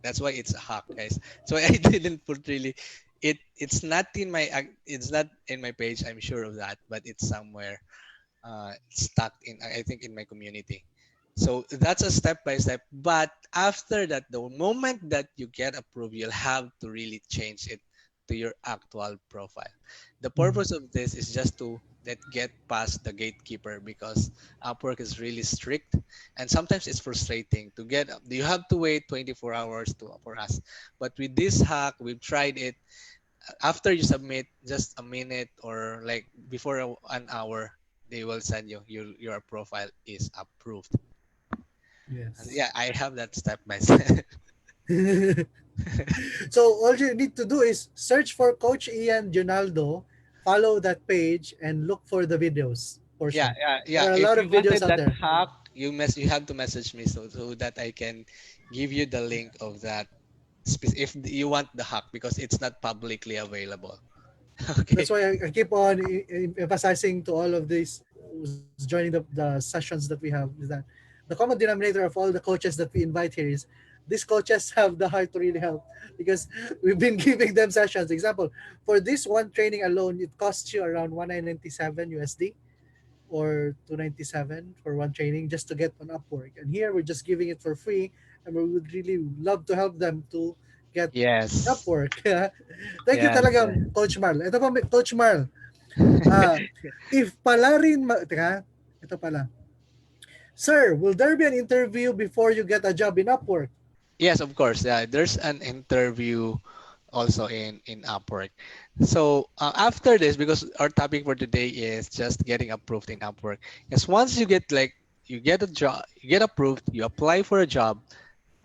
That's why it's a hack, guys. So I didn't put really it's not in my page. I'm sure of that, but it's somewhere stuck in I think in my community. So that's a step by step. But after that, the moment that you get approved, you'll have to really change it to your actual profile. The mm, purpose of this is just to that get past the gatekeeper, because Upwork is really strict, and sometimes it's frustrating to get. You have to wait 24 hours for us. But with this hack, we've tried it. After you submit, just a minute or like before an hour, they will send you your profile is approved. And Yes. yeah, I have that step by step. So all you need to do is search for Coach Ian Dionaldo, follow that page, and look for the videos Yeah, portion. yeah, yeah. There are a If lot you of videos wanted out that there. hack, you have to message me so that I can give you the link of that. If you want the hack, because it's not publicly available. Okay. That's why I keep on emphasizing to all of these who's joining the sessions that we have is that the common denominator of all the coaches that we invite here is these coaches have the heart to really help because we've been giving them sessions. Example, for this one training alone, it costs you around 1997 USD or 297 for one training just to get on Upwork. And here we're just giving it for free, and we would really love to help them to get Yes. Upwork. Thank you Yes. talaga, Coach Marl. Ito pa, Coach Marl. Ah, if pala rin, teka, ito pala. Sir, will there be an interview before you get a job in Upwork? Yes, of course. Yeah, there's an interview also in Upwork. So after this, because our topic for today is just getting approved in Upwork. Yes, once you get like you get a job, you get approved, you apply for a job.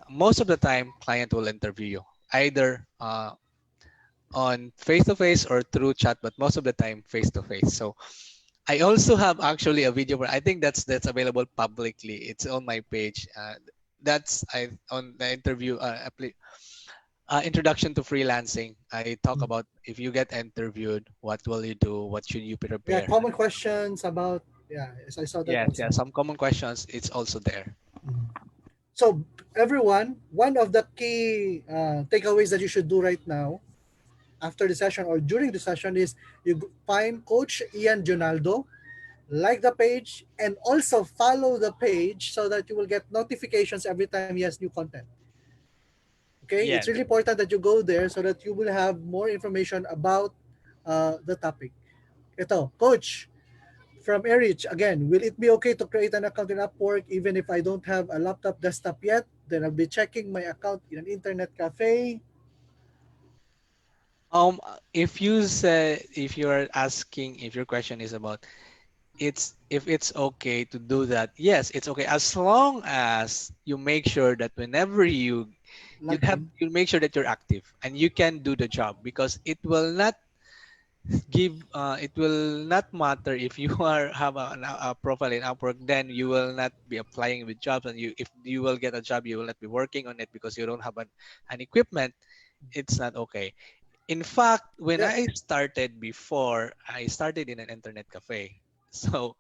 Most of the time, client will interview you either on face to face or through chat, but most of the time face to face. So I also have actually a video where I think that's available publicly. It's on my page. That's I on the interview introduction to freelancing. I talk about if you get interviewed, what will you do? What should you Yeah, prepare? common questions about, yeah, yes, I saw that Yes, yeah, also. some common questions. It's also there. Mhm. So, everyone, one of the key takeaways that you should do right now after the session or during the session is find Coach Ian Jonaldo, like the page, and also follow the page so that you will get notifications every time he has new content. Okay, it's Yes. really important that you go there so that you will have more information about the topic. Ito, Coach, from Erich, again, will it be okay to create an account in Upwork even if I don't have a laptop desktop yet? Then I'll be checking my account in an internet cafe. If you're asking if your question is about it's if it's okay to do that, yes, it's okay as long as you make sure that whenever Log in. you make sure that you're active and you can do the job, because it will not matter if you have a profile in Upwork, then you will not be applying with jobs, and you if you will get a job, you will not be working on it because you don't have an equipment. It's not okay. In fact, when Yeah, I started before, I started in an internet cafe. So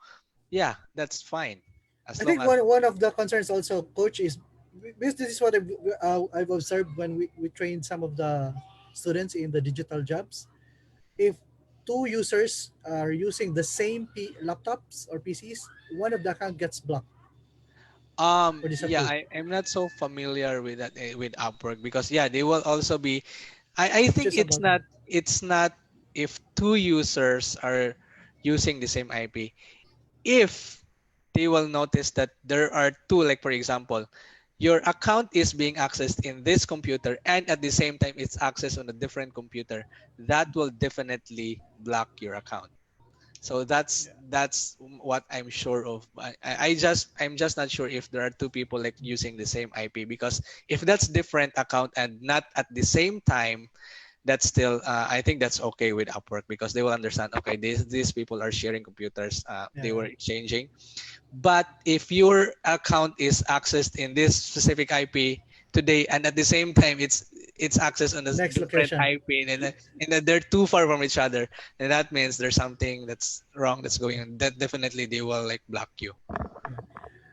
yeah, that's fine as I long think as one of the concerns also, Coach, is this is what I've observed when we train some of the students in the digital jobs. If two users are using the same laptops or PCs, one of the account gets blocked or yeah, disapproved. I'm not so familiar with that with Upwork, because yeah, they will also be I think Just about that. it's not if two users are using the same IP. If they will notice that there are two, like for example, your account is being accessed in this computer and at the same time it's accessed on a different computer, that will definitely block your account. So that's what I'm sure of. I'm just not sure if there are two people like using the same IP, because if that's different account and not at the same time, that's still I think that's okay with Upwork, because they will understand, okay, these people are sharing computers, they Yeah. were exchanging. But if your account is accessed in this specific IP today, and at the same time it's accessed on a Next different location. IP, and then they're too far from each other, then that means there's something that's wrong that's going on. That definitely they will like block you.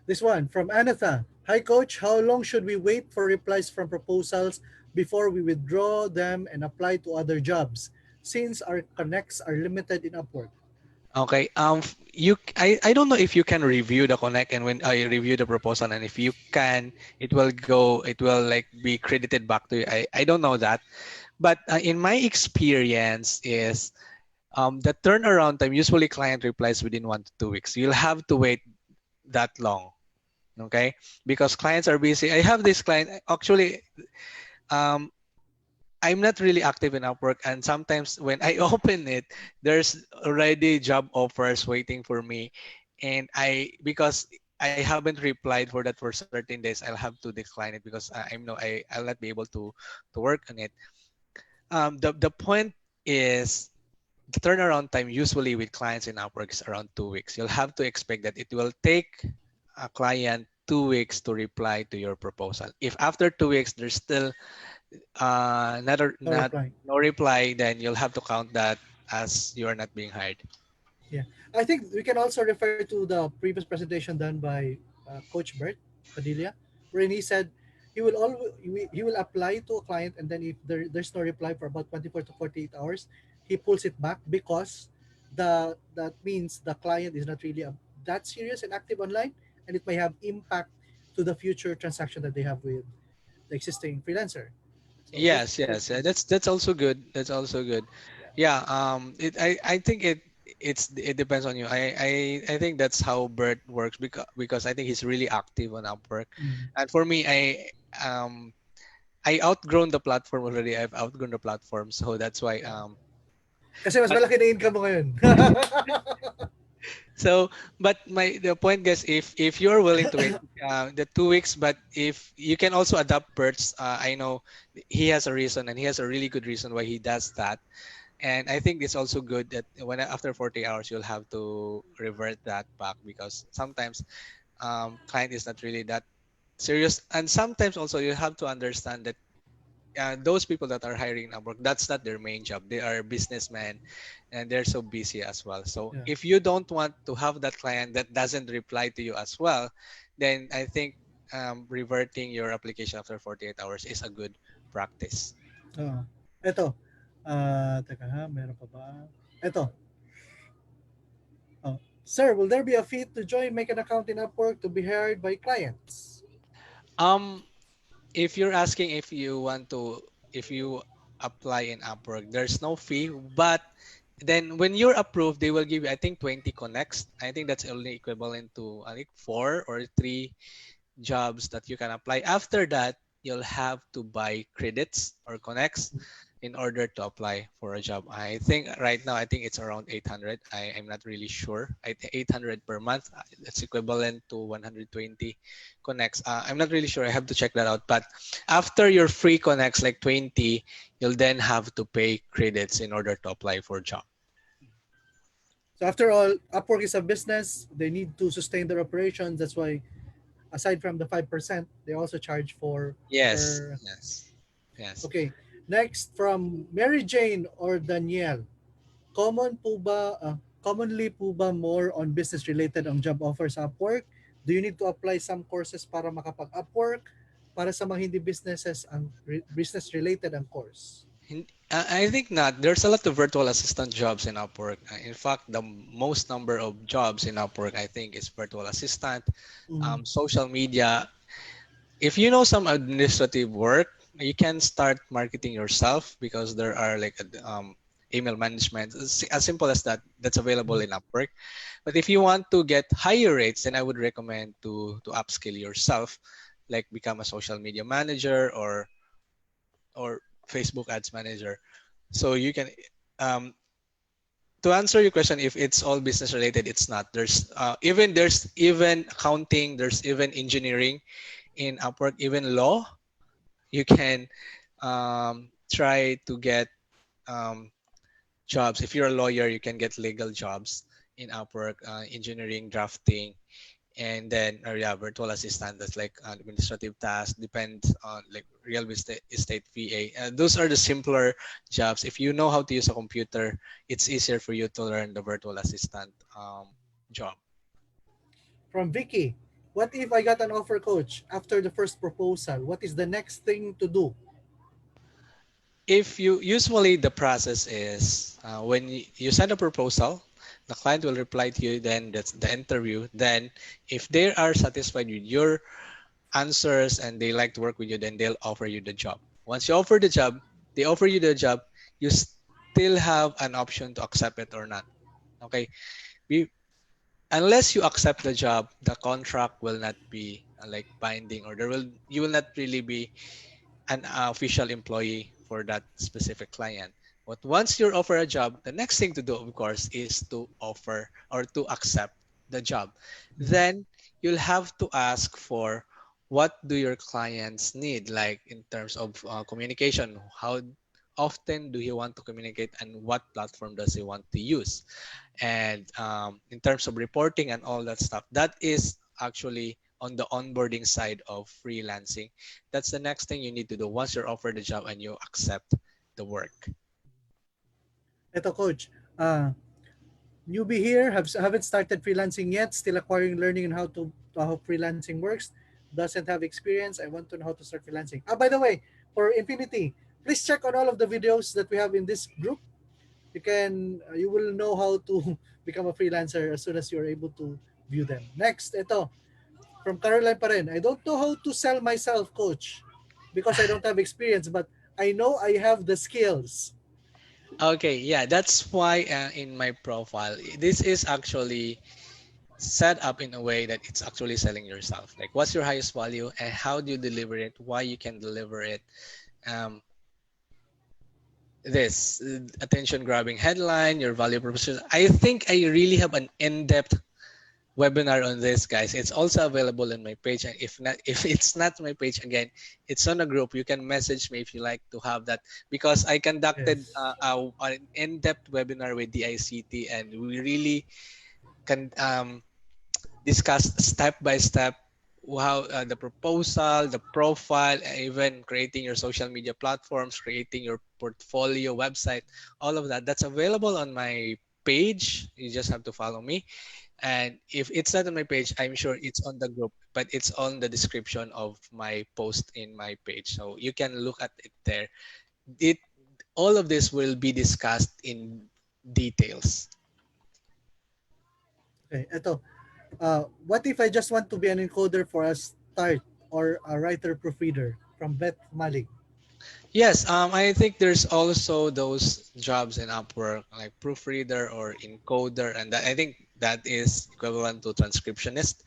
This one from Anatha. Hi, Coach. How long should we wait for replies from proposals before we withdraw them and apply to other jobs? Since our connects are limited in Upwork. Okay. I don't know if you can review the connect, and when I review the proposal, and if you can, it will like be credited back to you. I don't know that, but in my experience is The turnaround time, usually client replies within 1 to 2 weeks. You'll have to wait that long, okay? Because clients are busy. I have this client, actually, um, I'm not really active in Upwork, and sometimes when I open it, there's already job offers waiting for me, and because I haven't replied for that for certain days, I'll have to decline it because I know I'll not be able to work on it. The point is the turnaround time usually with clients in Upwork is around 2 weeks. You'll have to expect that it will take a client 2 weeks to reply to your proposal. If after 2 weeks there's still No not reply. no reply, then you'll have to count that as you are not being hired. Yeah, I think we can also refer to the previous presentation done by Coach Bert Padilla, wherein he said he will apply to a client, and then if there's no reply for about 24 to 48 hours, he pulls it back because that means the client is not really that serious and active online, and it may have impact to the future transaction that they have with the existing freelancer. So Yes, those yes, things. that's also good. That's also good. Yeah. Yeah, I think it depends on you. I think that's how Bert works, because I think he's really active on Upwork, Mm. and for me, um I outgrown the platform already. I've outgrown the platform, so that's why Yeah. Kasi mas but malaki na income mo ngayon. so, but the point, guys, if you're willing to wait the 2 weeks, but if you can also adapt Bert's, I know he has a reason, and he has a really good reason why he does that. And I think it's also good that when after 40 hours you'll have to revert that back, because sometimes client is not really that serious, and sometimes also you have to understand that those people that are hiring Upwork, that's not their main job. They are businessmen, and they're so busy as well. So Yeah. if you don't want to have that client that doesn't reply to you as well, then I think reverting your application after 48 hours is a good practice. Oo. Eto, teka ha, meron pa ba? Eto, oh. Sir, will there be a fee to join Make an Account in Upwork to be hired by clients? Um, if you're asking if you apply in Upwork, there's no fee, but then when you're approved, they will give you, I think, 20 connects. I think that's only equivalent to, I think, 4 or 3 jobs that you can apply. After that, you'll have to buy credits or connects in order to apply for a job. I think right now, I think it's around 800. I'm not really sure. I think 800 per month. That's equivalent to 120 connects. I'm not really sure. I have to check that out. But after your free connects, like 20, you'll then have to pay credits in order to apply for a job. So after all, Upwork is a business. They need to sustain their operations. That's why, aside from the 5%, they also charge for Yes, per. yes, yes. Okay. Next from Mary Jane or Danielle. Commonly po ba more on business related ang job offers sa Upwork? Do you need to apply some courses para makapag-Upwork? Para sa mga hindi businesses ang business related ang course. I think not. There's a lot of virtual assistant jobs in Upwork. In fact, the most number of jobs in Upwork, I think, is virtual assistant, Mm. social media. If you know some administrative work, you can start marketing yourself, because there are like email management, as simple as that. That's available Mm. in Upwork. But if you want to get higher rates, then I would recommend to upskill yourself, like become a social media manager, or Facebook ads manager. So you can, um, to answer your question, if it's all business related, it's not. There's even accounting, there's even engineering in Upwork, even law. You can try to get um, jobs. If you're a lawyer, you can get legal jobs in Upwork, engineering, drafting, and then yeah, virtual assistant, that's like administrative tasks, depends on like estate VA. Those are the simpler jobs. If you know how to use a computer, it's easier for you to learn the virtual assistant job. From Vicky, what if I got an offer, coach, after the first proposal? What is the next thing to do? If you usually the process is when you send a proposal, the client will reply to you, then that's the interview. Then if they are satisfied with your answers and they like to work with you, then they'll offer you the job. Once you offer the job, they offer you the job. You still have an option to accept it or not. Okay, we unless you accept the job, the contract will not be like binding, or there will you will not really be an official employee for that specific client. But once you're offered a job, the next thing to do, of course, is to offer or to accept the job. Mhm. Then you'll have to ask for what do your clients need, like in terms of communication. How often do you want to communicate, and what platform does he want to use? And in terms of reporting and all that stuff, that is actually on the onboarding side of freelancing. That's the next thing you need to do once you're offered the job and you accept the work. Eto, coach. Newbie here, haven't started freelancing yet, still acquiring learning on how freelancing works. Doesn't have experience. I want to know how to start freelancing. By the way, for Infinity, please check on all of the videos that we have in this group. You will know how to become a freelancer as soon as you're able to view them. Next, ito, from Caroline pa rin. I don't know how to sell myself, coach, because I don't have experience, but I know I have the skills. Okay, yeah, that's why in my profile, this is actually set up in a way that it's actually selling yourself. Like, what's your highest value and how do you deliver it? Why you can deliver it? Um, this attention grabbing headline, your value proposition. I think I really have an in-depth webinar on this, guys. It's also available on my page, and if not, if it's not my page, again, it's on a group. You can message me if you like to have that, because I conducted Yes. an in-depth webinar with DICT, and we really can discuss step by step how the proposal, the profile, even creating your social media platforms, creating your portfolio website, all of that. That's available on my page. You just have to follow me. And if it's not on my page, I'm sure it's on the group, but it's on the description of my post in my page. So you can look at it there. It all of this will be discussed in details. Okay, ito. What if I just want to be an encoder for a start or a writer proofreader from Beth Malik? Yes, I think there's also those jobs in Upwork like proofreader or encoder, and that, I think that is equivalent to transcriptionist.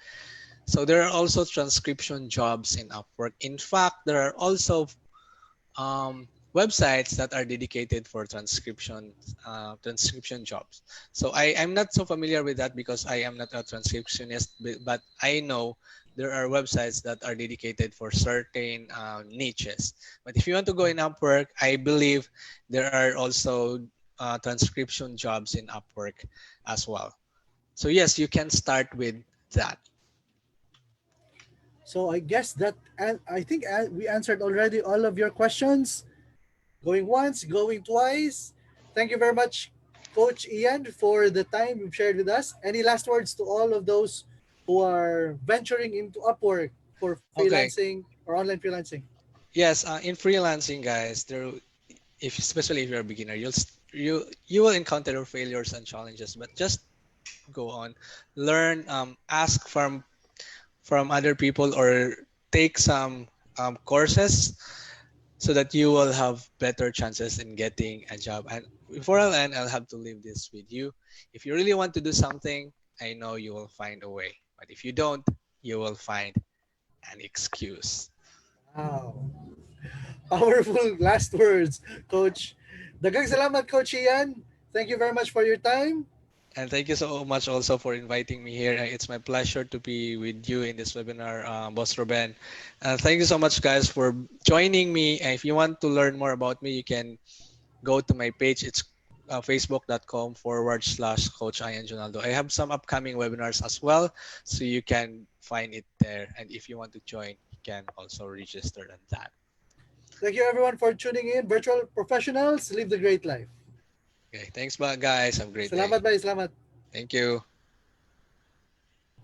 So there are also transcription jobs in Upwork. In fact, there are also websites that are dedicated for transcription jobs. So I'm not so familiar with that because I am not a transcriptionist, but I know there are websites that are dedicated for certain niches. But if you want to go in Upwork, I believe there are also transcription jobs in Upwork as well. So yes, you can start with that. So I guess that, and I think we answered already all of your questions. Going once, going twice. Thank you very much, Coach Ian, for the time you've shared with us. Any last words to all of those who are venturing into Upwork for Okay. freelancing or online freelancing? Yes, in freelancing, guys, there if especially if you're a beginner, you will encounter failures and challenges, but just go on, learn, ask from other people or take some courses so that you will have better chances in getting a job. And before I'll end, I'll have to leave this with you. If you really want to do something, I know you will find a way, but if you don't, you will find an excuse. Wow. Powerful last words, Coach. Dagang salamat, Coach Ian. Thank you very much for your time. And thank you so much also for inviting me here. It's my pleasure to be with you in this webinar, Boss Ruben. Thank you so much, guys, for joining me. And if you want to learn more about me, you can go to my page. It's facebook.com/Coach Ian Dionaldo. I have some upcoming webinars as well, so you can find it there. And if you want to join, you can also register on that. Thank you, everyone, for tuning in. Virtual professionals, live the great life. Okay, thanks, guys. Have a great day. Salamat, bye. Salamat. Thank you.